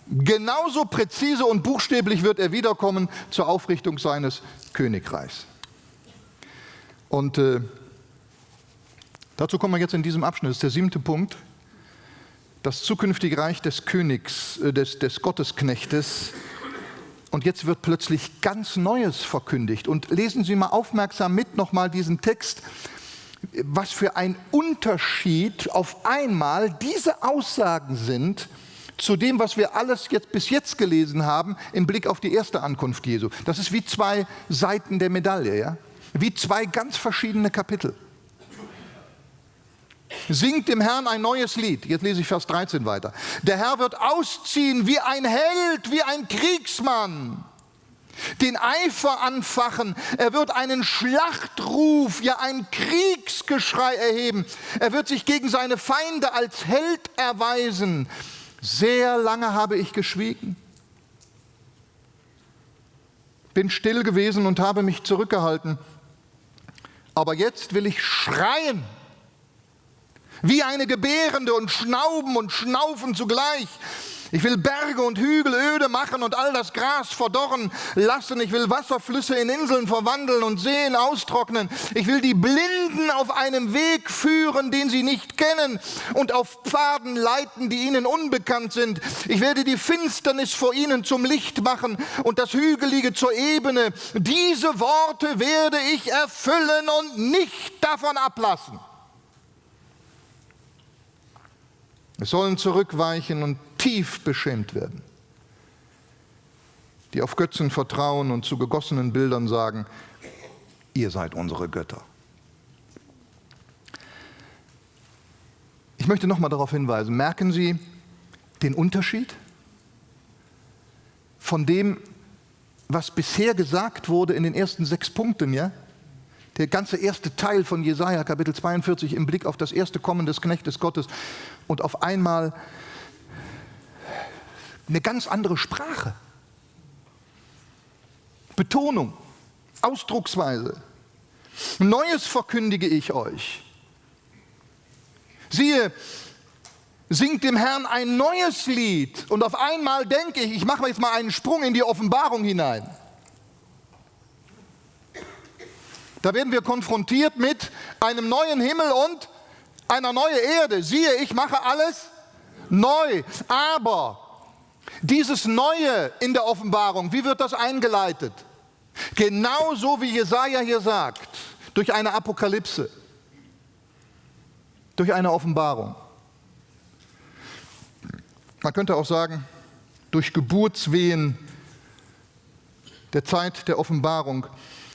genauso präzise und buchstäblich wird er wiederkommen zur Aufrichtung seines Königreichs. Und dazu kommen wir jetzt in diesem Abschnitt. Das ist der 7. Punkt. Das zukünftige Reich des Königs, des Gottesknechtes. Und jetzt wird plötzlich ganz Neues verkündigt. Und lesen Sie mal aufmerksam mit nochmal diesen Text. Was für ein Unterschied auf einmal diese Aussagen sind zu dem, was wir alles bis jetzt gelesen haben im Blick auf die erste Ankunft Jesu. Das ist wie zwei Seiten der Medaille, ja? Wie zwei ganz verschiedene Kapitel. Singt dem Herrn ein neues Lied. Jetzt lese ich Vers 13 weiter. Der Herr wird ausziehen wie ein Held, wie ein Kriegsmann. Den Eifer anfachen. Er wird einen Schlachtruf, ja ein Kriegsgeschrei erheben. Er wird sich gegen seine Feinde als Held erweisen. Sehr lange habe ich geschwiegen. Bin still gewesen und habe mich zurückgehalten. Aber jetzt will ich schreien. Wie eine Gebärende und schnauben und schnaufen zugleich. Ich will Berge und Hügel öde machen und all das Gras verdorren lassen. Ich will Wasserflüsse in Inseln verwandeln und Seen austrocknen. Ich will die Blinden auf einem Weg führen, den sie nicht kennen, und auf Pfaden leiten, die ihnen unbekannt sind. Ich werde die Finsternis vor ihnen zum Licht machen und das Hügelige zur Ebene. Diese Worte werde ich erfüllen und nicht davon ablassen. Es sollen zurückweichen und tief beschämt werden, die auf Götzen vertrauen und zu gegossenen Bildern sagen, ihr seid unsere Götter. Ich möchte noch mal darauf hinweisen, merken Sie den Unterschied von dem, was bisher gesagt wurde in den ersten 6 Punkten, ja? Der ganze erste Teil von Jesaja, Kapitel 42, im Blick auf das erste Kommen des Knechtes Gottes, und auf einmal eine ganz andere Sprache. Betonung, Ausdrucksweise. Neues verkündige ich euch. Siehe, singt dem Herrn ein neues Lied. Und auf einmal denke ich mache jetzt mal einen Sprung in die Offenbarung hinein. Da werden wir konfrontiert mit einem neuen Himmel und einer neuen Erde. Siehe, ich mache alles neu. Aber dieses Neue in der Offenbarung, wie wird das eingeleitet? Genauso wie Jesaja hier sagt, durch eine Apokalypse, durch eine Offenbarung. Man könnte auch sagen, durch Geburtswehen der Zeit der Offenbarung.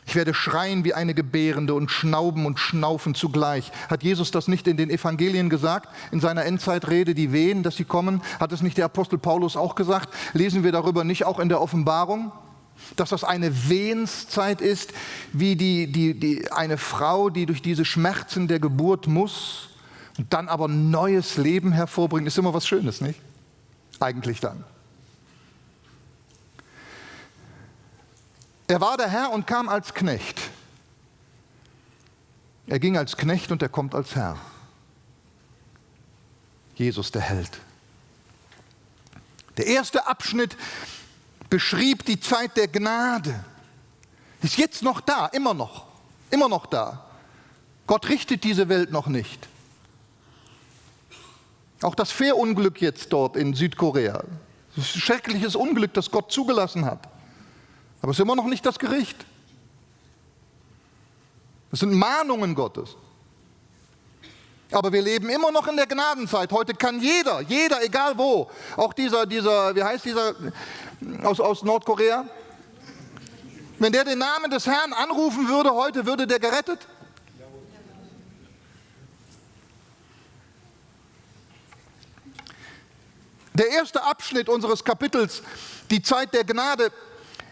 Ich werde schreien wie eine Gebärende und schnauben und schnaufen zugleich. Hat Jesus das nicht in den Evangelien gesagt, in seiner Endzeitrede, die Wehen, dass sie kommen? Hat es nicht der Apostel Paulus auch gesagt? Lesen wir darüber nicht auch in der Offenbarung? Dass das eine Wehenszeit ist, wie eine Frau, die durch diese Schmerzen der Geburt muss und dann aber neues Leben hervorbringt, ist immer was Schönes, nicht? Eigentlich dann. Er war der Herr und kam als Knecht. Er ging als Knecht und er kommt als Herr. Jesus, der Held. Der erste Abschnitt beschrieb die Zeit der Gnade. Ist jetzt noch da, immer noch da. Gott richtet diese Welt noch nicht. Auch das Fährunglück jetzt dort in Südkorea. Das ist ein schreckliches Unglück, das Gott zugelassen hat. Aber es ist immer noch nicht das Gericht. Es sind Mahnungen Gottes. Aber wir leben immer noch in der Gnadenzeit. Heute kann jeder, egal wo, auch dieser, wie heißt dieser aus Nordkorea? Wenn der den Namen des Herrn anrufen würde heute, würde der gerettet? Der erste Abschnitt unseres Kapitels, die Zeit der Gnade.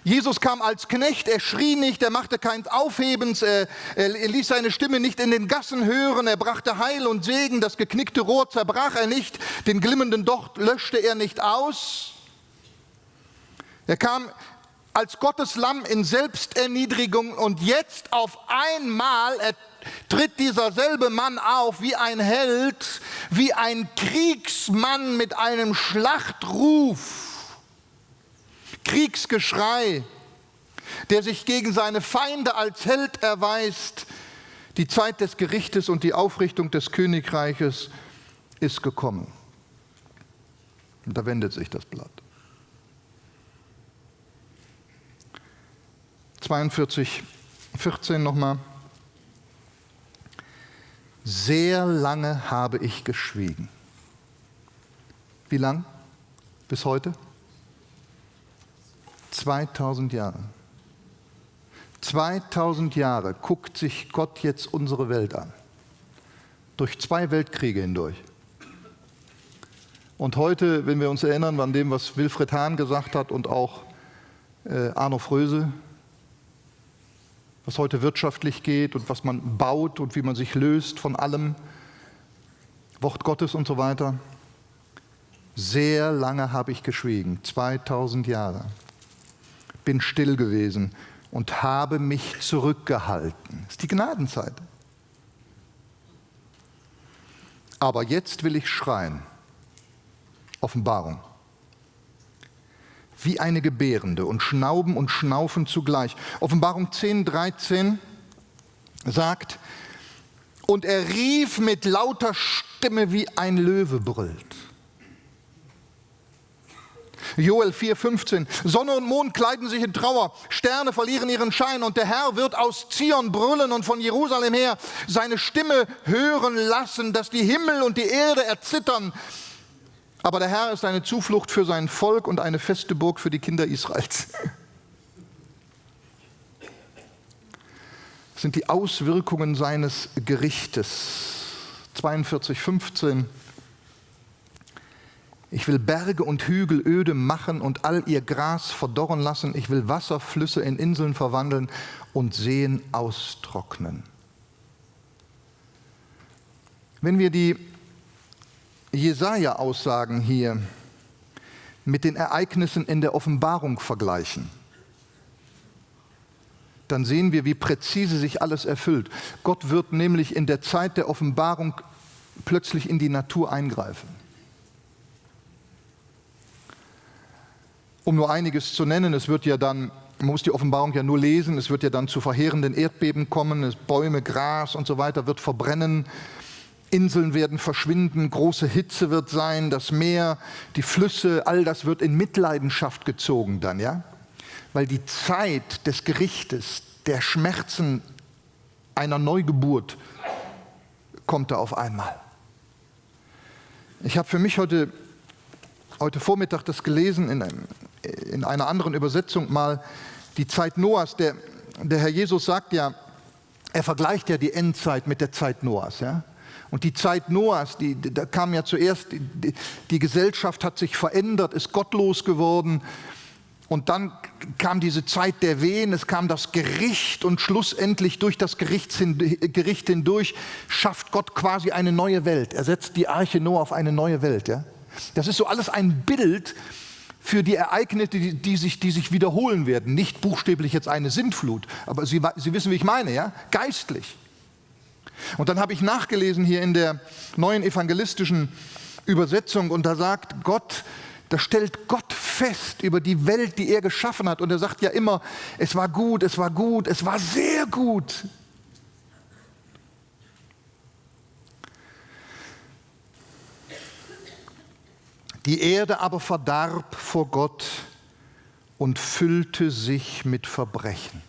Jesus kam als Knecht, er schrie nicht, er machte keins Aufhebens, er ließ seine Stimme nicht in den Gassen hören, er brachte Heil und Segen, das geknickte Rohr zerbrach er nicht, den glimmenden Docht löschte er nicht aus. Er kam als Gottes Lamm in Selbsterniedrigung und jetzt auf einmal tritt dieser selbe Mann auf wie ein Held, wie ein Kriegsmann mit einem Schlachtruf. Kriegsgeschrei, der sich gegen seine Feinde als Held erweist. Die Zeit des Gerichtes und die Aufrichtung des Königreiches ist gekommen. Und da wendet sich das Blatt. 42,14 nochmal. Sehr lange habe ich geschwiegen. Wie lang? Bis heute? 2000 Jahre. 2000 Jahre guckt sich Gott jetzt unsere Welt an. Durch 2 Weltkriege hindurch. Und heute, wenn wir uns erinnern an dem, was Wilfried Hahn gesagt hat und auch Arno Fröse, was heute wirtschaftlich geht und was man baut und wie man sich löst von allem, Wort Gottes und so weiter. Sehr lange habe ich geschwiegen, 2000 Jahre. Bin still gewesen und habe mich zurückgehalten. Das ist die Gnadenzeit. Aber jetzt will ich schreien. Offenbarung. Wie eine Gebärende und schnauben und schnaufen zugleich. Offenbarung 10,13 sagt, und er rief mit lauter Stimme, wie ein Löwe brüllt. Joel 4,15. Sonne und Mond kleiden sich in Trauer, Sterne verlieren ihren Schein und der Herr wird aus Zion brüllen und von Jerusalem her seine Stimme hören lassen, dass die Himmel und die Erde erzittern. Aber der Herr ist eine Zuflucht für sein Volk und eine feste Burg für die Kinder Israels. Das sind die Auswirkungen seines Gerichtes. 42,15. Ich will Berge und Hügel öde machen und all ihr Gras verdorren lassen. Ich will Wasserflüsse in Inseln verwandeln und Seen austrocknen. Wenn wir die Jesaja-Aussagen hier mit den Ereignissen in der Offenbarung vergleichen, dann sehen wir, wie präzise sich alles erfüllt. Gott wird nämlich in der Zeit der Offenbarung plötzlich in die Natur eingreifen. Um nur einiges zu nennen, es wird ja dann, man muss die Offenbarung ja nur lesen, es wird ja dann zu verheerenden Erdbeben kommen, Bäume, Gras und so weiter wird verbrennen, Inseln werden verschwinden, große Hitze wird sein, das Meer, die Flüsse, all das wird in Mitleidenschaft gezogen dann, ja? Weil die Zeit des Gerichtes, der Schmerzen einer Neugeburt kommt da auf einmal. Ich habe für mich heute Vormittag das gelesen in einer anderen Übersetzung mal, die Zeit Noahs. Der Herr Jesus sagt ja, er vergleicht ja die Endzeit mit der Zeit Noahs. Ja? Und die Zeit Noahs, da kam ja zuerst, die Gesellschaft hat sich verändert, ist gottlos geworden. Und dann kam diese Zeit der Wehen, es kam das Gericht und schlussendlich durch das Gericht hindurch schafft Gott quasi eine neue Welt. Er setzt die Arche Noah auf eine neue Welt. Ja? Das ist so alles ein Bild für die Ereignisse, die sich wiederholen werden. Nicht buchstäblich jetzt eine Sintflut, aber Sie wissen, wie ich meine, ja? Geistlich. Und dann habe ich nachgelesen hier in der neuen evangelistischen Übersetzung und da sagt Gott, da stellt Gott fest über die Welt, die er geschaffen hat. Und er sagt ja immer, es war gut, es war gut, es war sehr gut. Die Erde aber verdarb vor Gott und füllte sich mit Verbrechen.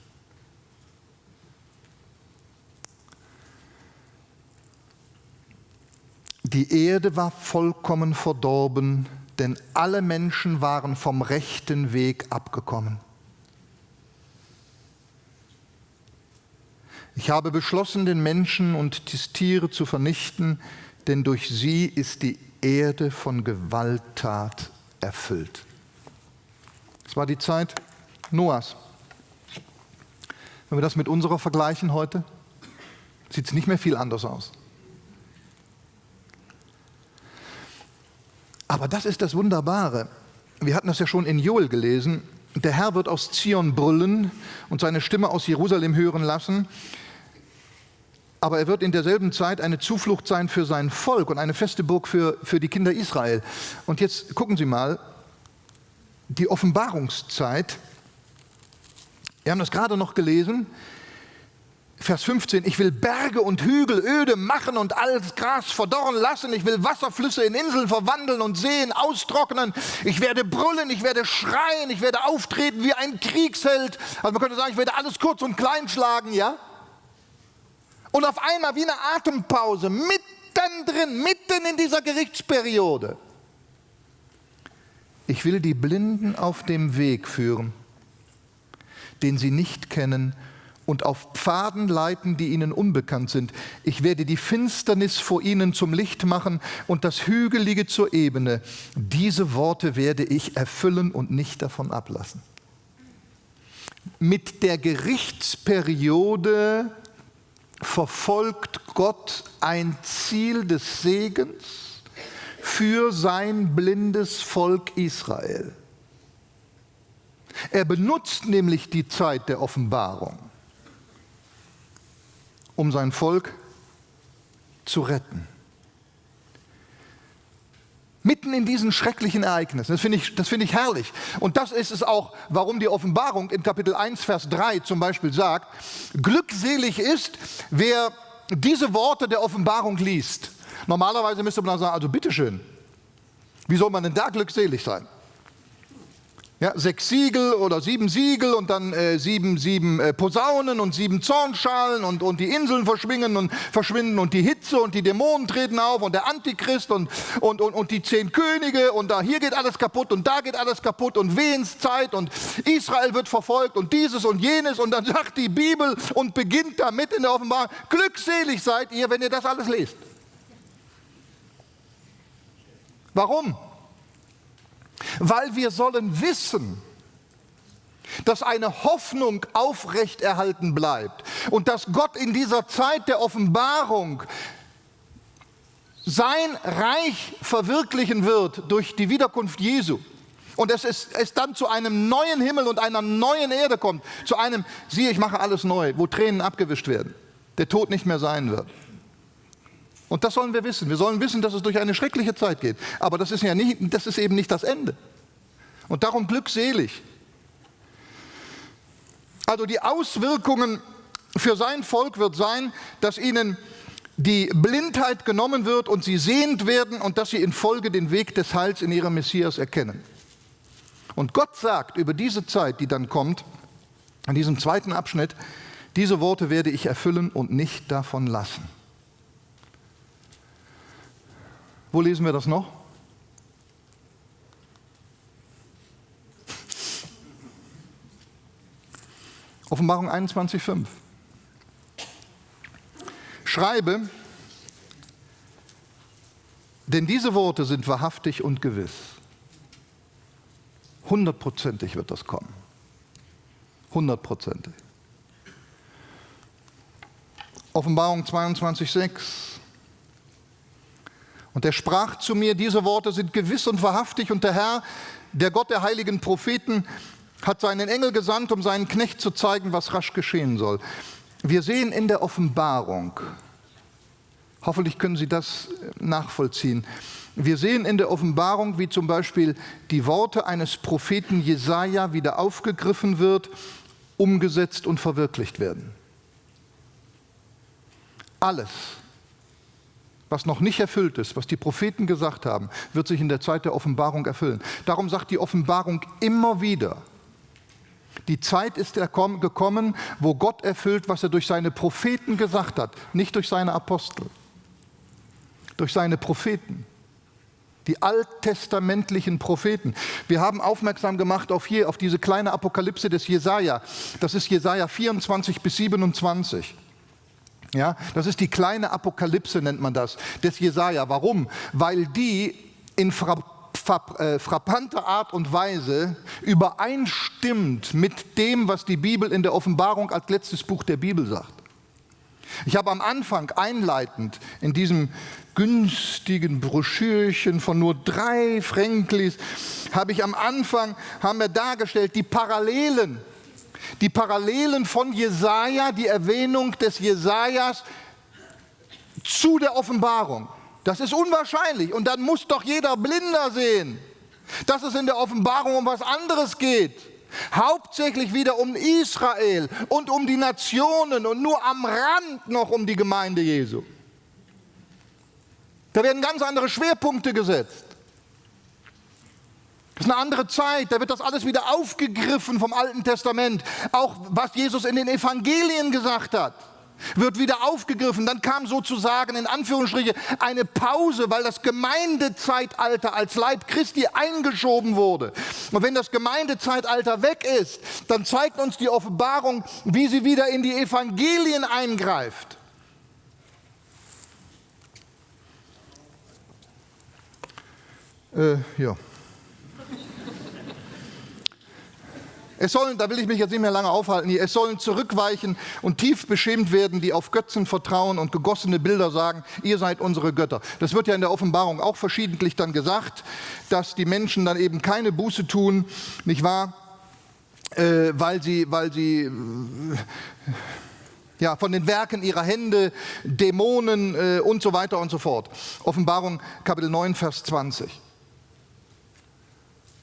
Die Erde war vollkommen verdorben, denn alle Menschen waren vom rechten Weg abgekommen. Ich habe beschlossen, den Menschen und die Tiere zu vernichten, denn durch sie ist die Erde von Gewalttat erfüllt. Das war die Zeit Noahs. Wenn wir das mit unserer vergleichen heute, sieht es nicht mehr viel anders aus. Aber das ist das Wunderbare. Wir hatten das ja schon in Joel gelesen. Der Herr wird aus Zion brüllen und seine Stimme aus Jerusalem hören lassen. Aber er wird in derselben Zeit eine Zuflucht sein für sein Volk und eine feste Burg für die Kinder Israel. Und jetzt gucken Sie mal, die Offenbarungszeit. Wir haben das gerade noch gelesen. Vers 15, ich will Berge und Hügel öde machen und alles Gras verdorren lassen. Ich will Wasserflüsse in Inseln verwandeln und Seen austrocknen. Ich werde brüllen, ich werde schreien, ich werde auftreten wie ein Kriegsheld. Also man könnte sagen, ich werde alles kurz und klein schlagen, ja? Und auf einmal wie eine Atempause, mitten in dieser Gerichtsperiode. Ich will die Blinden auf dem Weg führen, den sie nicht kennen, und auf Pfaden leiten, die ihnen unbekannt sind. Ich werde die Finsternis vor ihnen zum Licht machen und das Hügelige zur Ebene. Diese Worte werde ich erfüllen und nicht davon ablassen. Mit der Gerichtsperiode verfolgt Gott ein Ziel des Segens für sein blindes Volk Israel. Er benutzt nämlich die Zeit der Offenbarung, um sein Volk zu retten. Mitten in diesen schrecklichen Ereignissen. Das finde ich herrlich. Und das ist es auch, warum die Offenbarung in Kapitel 1, Vers 3 zum Beispiel sagt, glückselig ist, wer diese Worte der Offenbarung liest. Normalerweise müsste man dann sagen, also bitteschön, wie soll man denn da glückselig sein? Ja, 6 Siegel oder 7 Siegel und dann 7 Posaunen und 7 Zornschalen und die Inseln verschwinden und die Hitze und die Dämonen treten auf und der Antichrist und die 10 Könige und da hier geht alles kaputt und da geht alles kaputt und Wehenszeit und Israel wird verfolgt und dieses und jenes und dann sagt die Bibel und beginnt damit in der Offenbarung, glückselig seid ihr, wenn ihr das alles lest. Warum? Weil wir sollen wissen, dass eine Hoffnung aufrechterhalten bleibt und dass Gott in dieser Zeit der Offenbarung sein Reich verwirklichen wird durch die Wiederkunft Jesu. Und es dann zu einem neuen Himmel und einer neuen Erde kommt, zu einem, siehe, ich mache alles neu, wo Tränen abgewischt werden, der Tod nicht mehr sein wird. Und das sollen wir wissen. Wir sollen wissen, dass es durch eine schreckliche Zeit geht. Aber das ist eben nicht das Ende. Und darum glückselig. Also die Auswirkungen für sein Volk wird sein, dass ihnen die Blindheit genommen wird und sie sehend werden und dass sie in Folge den Weg des Heils in ihrem Messias erkennen. Und Gott sagt über diese Zeit, die dann kommt, in diesem zweiten Abschnitt, diese Worte werde ich erfüllen und nicht davon lassen. Wo lesen wir das noch? Offenbarung 21,5. Schreibe, denn diese Worte sind wahrhaftig und gewiss. 100%ig wird das kommen. 100%ig. Offenbarung 22,6. Und er sprach zu mir, diese Worte sind gewiss und wahrhaftig und der Herr, der Gott der heiligen Propheten, hat seinen Engel gesandt, um seinen Knecht zu zeigen, was rasch geschehen soll. Wir sehen in der Offenbarung, hoffentlich können Sie das nachvollziehen, wir sehen in der Offenbarung, wie zum Beispiel die Worte eines Propheten Jesaja wieder aufgegriffen wird, umgesetzt und verwirklicht werden. Alles, was noch nicht erfüllt ist, was die Propheten gesagt haben, wird sich in der Zeit der Offenbarung erfüllen. Darum sagt die Offenbarung immer wieder, die Zeit ist gekommen, wo Gott erfüllt, was er durch seine Propheten gesagt hat, nicht durch seine Apostel, durch seine Propheten, die alttestamentlichen Propheten. Wir haben aufmerksam gemacht auf diese kleine Apokalypse des Jesaja. Das ist Jesaja 24 bis 27. Ja, das ist die kleine Apokalypse, nennt man das, des Jesaja. Warum? Weil die in frappanter Art und Weise übereinstimmt mit dem, was die Bibel in der Offenbarung als letztes Buch der Bibel sagt. Ich habe am Anfang einleitend in diesem günstigen Broschürchen von nur 3 Fränklis, haben wir dargestellt die Parallelen von Jesaja, die Erwähnung des Jesajas zu der Offenbarung. Das ist unwahrscheinlich. Und dann muss doch jeder Blinder sehen, dass es in der Offenbarung um was anderes geht. Hauptsächlich wieder um Israel und um die Nationen und nur am Rand noch um die Gemeinde Jesu. Da werden ganz andere Schwerpunkte gesetzt. Das ist eine andere Zeit, da wird das alles wieder aufgegriffen vom Alten Testament. Auch was Jesus in den Evangelien gesagt hat, wird wieder aufgegriffen. Dann kam sozusagen in Anführungsstriche eine Pause, weil das Gemeindezeitalter als Leib Christi eingeschoben wurde. Und wenn das Gemeindezeitalter weg ist, dann zeigt uns die Offenbarung, wie sie wieder in die Evangelien eingreift. Ja. Es sollen, da will ich mich jetzt nicht mehr lange aufhalten hier, es sollen zurückweichen und tief beschämt werden, die auf Götzen vertrauen und gegossene Bilder sagen, ihr seid unsere Götter. Das wird ja in der Offenbarung auch verschiedentlich dann gesagt, dass die Menschen dann eben keine Buße tun, nicht wahr? Weil sie ja, von den Werken ihrer Hände, Dämonen und so weiter und so fort. Offenbarung Kapitel 9, Vers 20.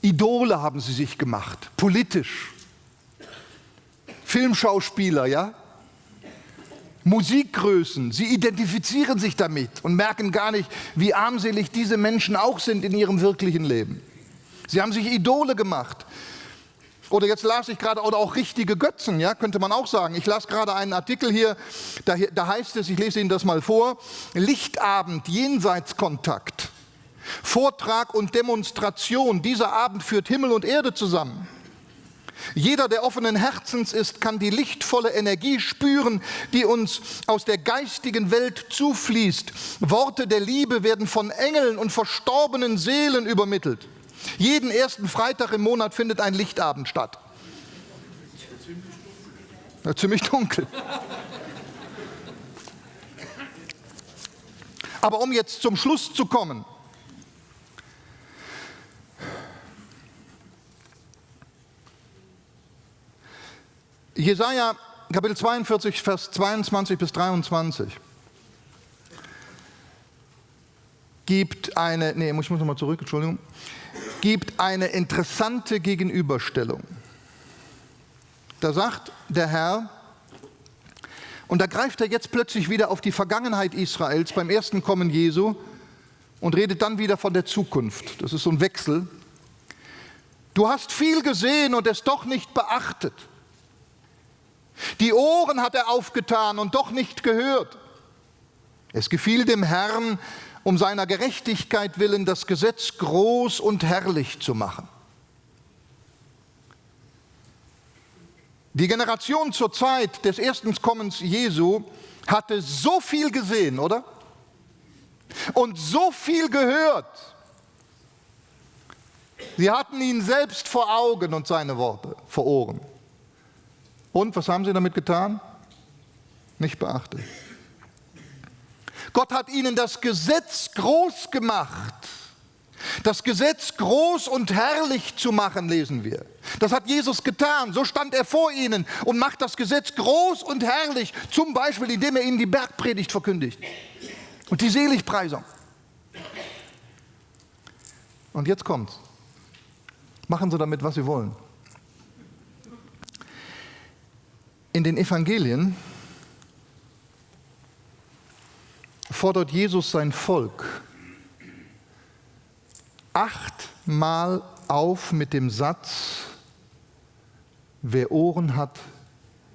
Idole haben sie sich gemacht, politisch. Filmschauspieler, ja? Musikgrößen, sie identifizieren sich damit und merken gar nicht, wie armselig diese Menschen auch sind in ihrem wirklichen Leben. Sie haben sich Idole gemacht. Oder jetzt las ich gerade, oder auch richtige Götzen, ja, könnte man auch sagen. Ich las gerade einen Artikel hier, da heißt es, ich lese Ihnen das mal vor, Lichtabend, Jenseitskontakt. Vortrag und Demonstration. Dieser Abend führt Himmel und Erde zusammen. Jeder, der offenen Herzens ist, kann die lichtvolle Energie spüren, die uns aus der geistigen Welt zufließt. Worte der Liebe werden von Engeln und verstorbenen Seelen übermittelt. Jeden ersten Freitag im Monat findet ein Lichtabend statt. Ja, ziemlich dunkel. Aber um jetzt zum Schluss zu kommen. Jesaja, Kapitel 42, Vers 22 bis 23 gibt eine, ich muss nochmal zurück, Entschuldigung. gibt eine interessante Gegenüberstellung. Da sagt der Herr, und da greift er jetzt plötzlich wieder auf die Vergangenheit Israels beim ersten Kommen Jesu und redet dann wieder von der Zukunft. Das ist so ein Wechsel. Du hast viel gesehen und es doch nicht beachtet. Die Ohren hat er aufgetan und doch nicht gehört. Es gefiel dem Herrn, um seiner Gerechtigkeit willen das Gesetz groß und herrlich zu machen. Die Generation zur Zeit des ersten Kommens Jesu hatte so viel gesehen, oder? Und so viel gehört. Sie hatten ihn selbst vor Augen und seine Worte vor Ohren. Und was haben sie damit getan? Nicht beachtet. Gott hat ihnen das Gesetz groß gemacht. Das Gesetz groß und herrlich zu machen, lesen wir. Das hat Jesus getan. So stand er vor ihnen und macht das Gesetz groß und herrlich. Zum Beispiel, indem er ihnen die Bergpredigt verkündigt und die Seligpreisung. Und jetzt kommt's. Machen Sie damit, was Sie wollen. In den Evangelien fordert Jesus sein Volk 8-mal auf mit dem Satz, wer Ohren hat,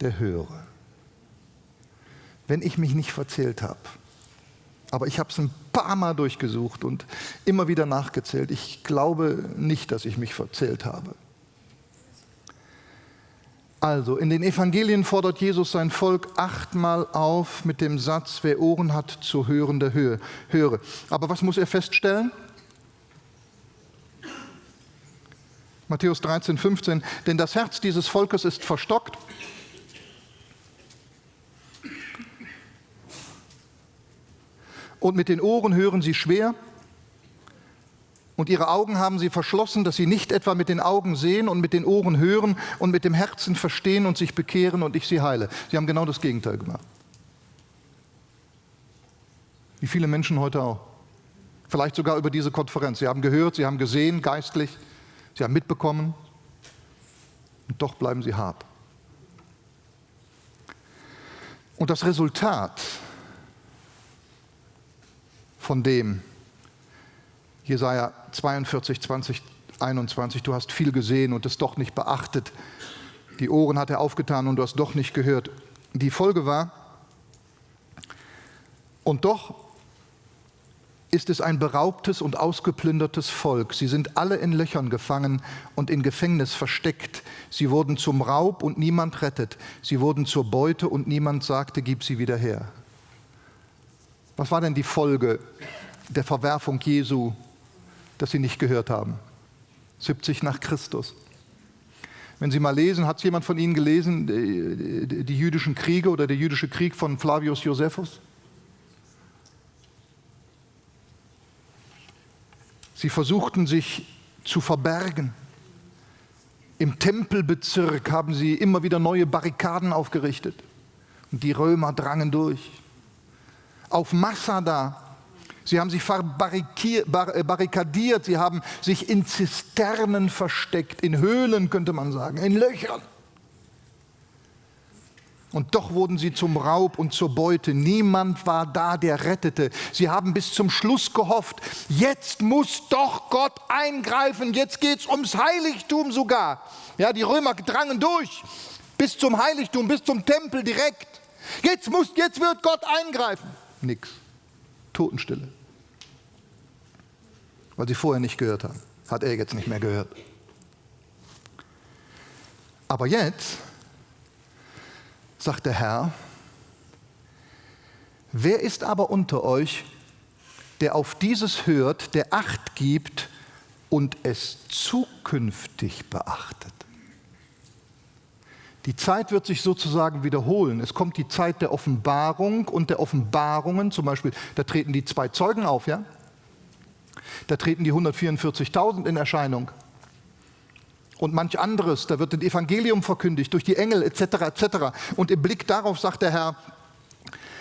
der höre. Wenn ich mich nicht verzählt habe. Aber ich habe es ein paar Mal durchgesucht und immer wieder nachgezählt. Ich glaube nicht, dass ich mich verzählt habe. Also, in den Evangelien fordert Jesus sein Volk 8-mal auf mit dem Satz, wer Ohren hat zu hören, der höre. Aber was muss er feststellen? Matthäus 13, 15. Denn das Herz dieses Volkes ist verstockt. Und mit den Ohren hören sie schwer. Und ihre Augen haben sie verschlossen, dass sie nicht etwa mit den Augen sehen und mit den Ohren hören und mit dem Herzen verstehen und sich bekehren und ich sie heile. Sie haben genau das Gegenteil gemacht. Wie viele Menschen heute auch. Vielleicht sogar über diese Konferenz. Sie haben gehört, sie haben gesehen, geistlich, sie haben mitbekommen und doch bleiben sie hart. Und das Resultat von dem, Jesaja 42, 20, 21, du hast viel gesehen und es doch nicht beachtet. Die Ohren hat er aufgetan und du hast doch nicht gehört. Die Folge war, und doch ist es ein beraubtes und ausgeplündertes Volk. Sie sind alle in Löchern gefangen und in Gefängnis versteckt. Sie wurden zum Raub und niemand rettet. Sie wurden zur Beute und niemand sagte, gib sie wieder her. Was war denn die Folge der Verwerfung Jesu, dass sie nicht gehört haben? 70 nach Christus. Wenn Sie mal lesen, hat jemand von Ihnen gelesen, die jüdischen Kriege oder der jüdische Krieg von Flavius Josephus? Sie versuchten sich zu verbergen. Im Tempelbezirk haben sie immer wieder neue Barrikaden aufgerichtet. Und die Römer drangen durch. Auf Massada, sie haben sich barrikadiert, sie haben sich in Zisternen versteckt, in Höhlen könnte man sagen, in Löchern. Und doch wurden sie zum Raub und zur Beute. Niemand war da, der rettete. Sie haben bis zum Schluss gehofft, jetzt muss doch Gott eingreifen, jetzt geht es ums Heiligtum sogar. Ja, die Römer drangen durch, bis zum Heiligtum, bis zum Tempel direkt. Jetzt wird Gott eingreifen. Nix. Totenstille. Weil sie vorher nicht gehört haben. Hat er jetzt nicht mehr gehört. Aber jetzt sagt der Herr, wer ist aber unter euch, der auf dieses hört, der Acht gibt und es zukünftig beachtet? Die Zeit wird sich sozusagen wiederholen. Es kommt die Zeit der Offenbarung und der Offenbarungen. Zum Beispiel, da treten die 2 Zeugen auf, ja? Da treten die 144.000 in Erscheinung. Und manch anderes, da wird das Evangelium verkündigt durch die Engel etc. etc. Und im Blick darauf sagt der Herr,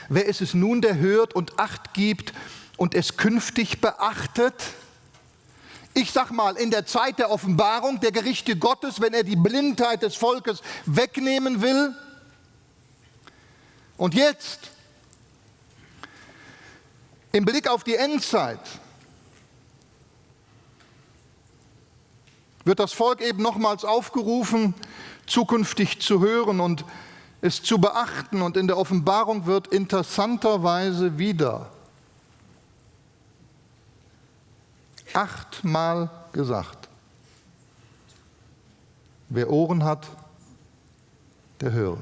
wer ist es nun, der hört und Acht gibt und es künftig beachtet? Ich sag mal, in der Zeit der Offenbarung, der Gerichte Gottes, wenn er die Blindheit des Volkes wegnehmen will. Und jetzt, im Blick auf die Endzeit, wird das Volk eben nochmals aufgerufen, zukünftig zu hören und es zu beachten. Und in der Offenbarung wird interessanterweise wieder 8-mal gesagt: Wer Ohren hat, der höre.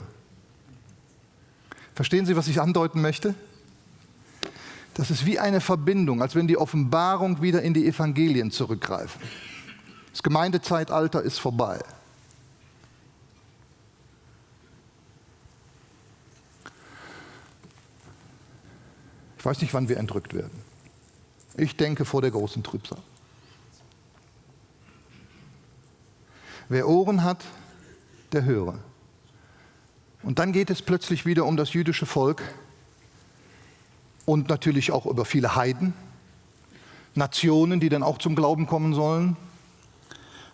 Verstehen Sie, was ich andeuten möchte? Das ist wie eine Verbindung, als wenn die Offenbarung wieder in die Evangelien zurückgreifen. Das Gemeindezeitalter ist vorbei. Ich weiß nicht, wann wir entrückt werden. Ich denke vor der großen Trübsal. Wer Ohren hat, der höre. Und dann geht es plötzlich wieder um das jüdische Volk und natürlich auch über viele Heiden, Nationen, die dann auch zum Glauben kommen sollen.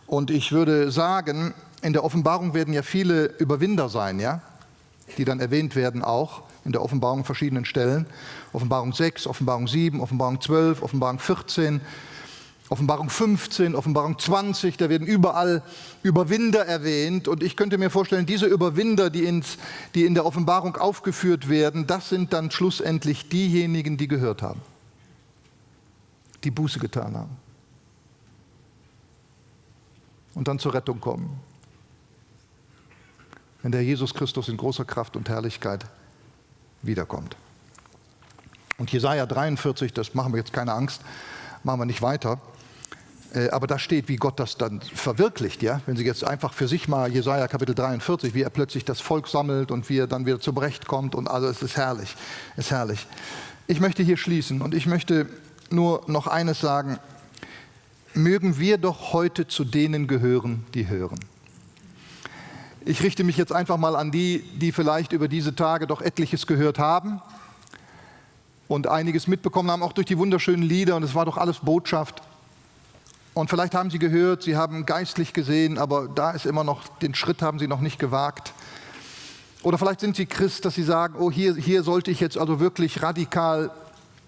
Und ich würde sagen, in der Offenbarung werden ja viele Überwinder sein, ja, die dann erwähnt werden auch in der Offenbarung an verschiedenen Stellen. Offenbarung 6, Offenbarung 7, Offenbarung 12, Offenbarung 14, Offenbarung 15, Offenbarung 20, da werden überall Überwinder erwähnt. Und ich könnte mir vorstellen, diese Überwinder, die in der Offenbarung aufgeführt werden, das sind dann schlussendlich diejenigen, die gehört haben, die Buße getan haben und dann zur Rettung kommen, wenn der Jesus Christus in großer Kraft und Herrlichkeit wiederkommt. Und Jesaja 43, das machen wir jetzt keine Angst, machen wir nicht weiter, aber da steht, wie Gott das dann verwirklicht. Ja? Wenn Sie jetzt einfach für sich mal Jesaja Kapitel 43, wie er plötzlich das Volk sammelt und wie er dann wieder zum Recht kommt, und also es ist herrlich, es ist herrlich. Ich möchte hier schließen und ich möchte nur noch eines sagen: Mögen wir doch heute zu denen gehören, die hören. Ich richte mich jetzt einfach mal an die, die vielleicht über diese Tage doch etliches gehört haben und einiges mitbekommen haben, auch durch die wunderschönen Lieder, und es war doch alles Botschaft. Und vielleicht haben Sie gehört, Sie haben geistlich gesehen, aber da ist immer noch, den Schritt haben Sie noch nicht gewagt. Oder vielleicht sind Sie Christ, dass Sie sagen, oh, hier sollte ich jetzt also wirklich radikal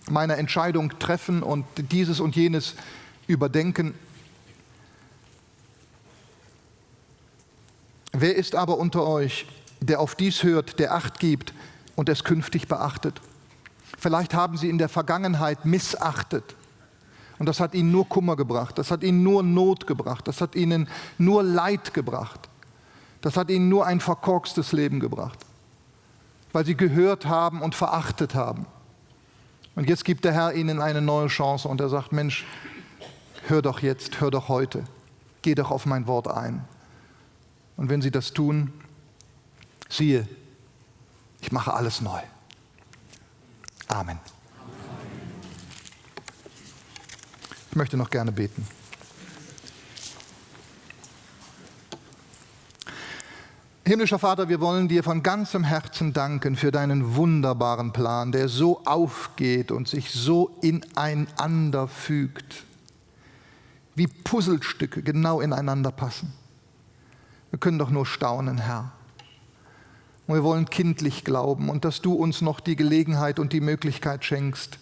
meine Entscheidung treffen und dieses und jenes überdenken. Wer ist aber unter euch, der auf dies hört, der Acht gibt und es künftig beachtet? Vielleicht haben Sie in der Vergangenheit missachtet. Und das hat Ihnen nur Kummer gebracht, das hat Ihnen nur Not gebracht, das hat Ihnen nur Leid gebracht. Das hat Ihnen nur ein verkorkstes Leben gebracht, weil Sie gehört haben und verachtet haben. Und jetzt gibt der Herr Ihnen eine neue Chance und er sagt: Mensch, hör doch jetzt, hör doch heute, geh doch auf mein Wort ein. Und wenn Sie das tun, siehe, ich mache alles neu. Amen. Ich möchte noch gerne beten. Himmlischer Vater, wir wollen dir von ganzem Herzen danken für deinen wunderbaren Plan, der so aufgeht und sich so ineinander fügt, wie Puzzlestücke genau ineinander passen. Wir können doch nur staunen, Herr. Und wir wollen kindlich glauben und dass du uns noch die Gelegenheit und die Möglichkeit schenkst,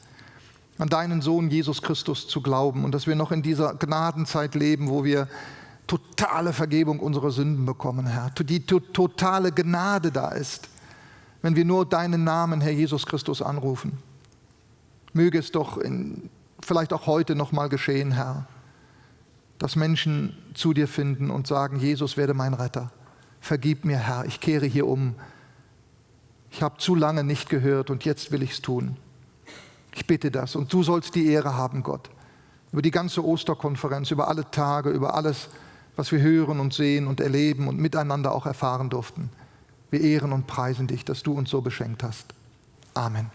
an deinen Sohn Jesus Christus zu glauben und dass wir noch in dieser Gnadenzeit leben, wo wir totale Vergebung unserer Sünden bekommen, Herr. Die totale Gnade da ist, wenn wir nur deinen Namen, Herr Jesus Christus, anrufen. Möge es doch vielleicht auch heute noch mal geschehen, Herr, dass Menschen zu dir finden und sagen: Jesus, werde mein Retter. Vergib mir, Herr, ich kehre hier um. Ich habe zu lange nicht gehört und jetzt will ich es tun. Ich bitte das und du sollst die Ehre haben, Gott, über die ganze Osterkonferenz, über alle Tage, über alles, was wir hören und sehen und erleben und miteinander auch erfahren durften. Wir ehren und preisen dich, dass du uns so beschenkt hast. Amen.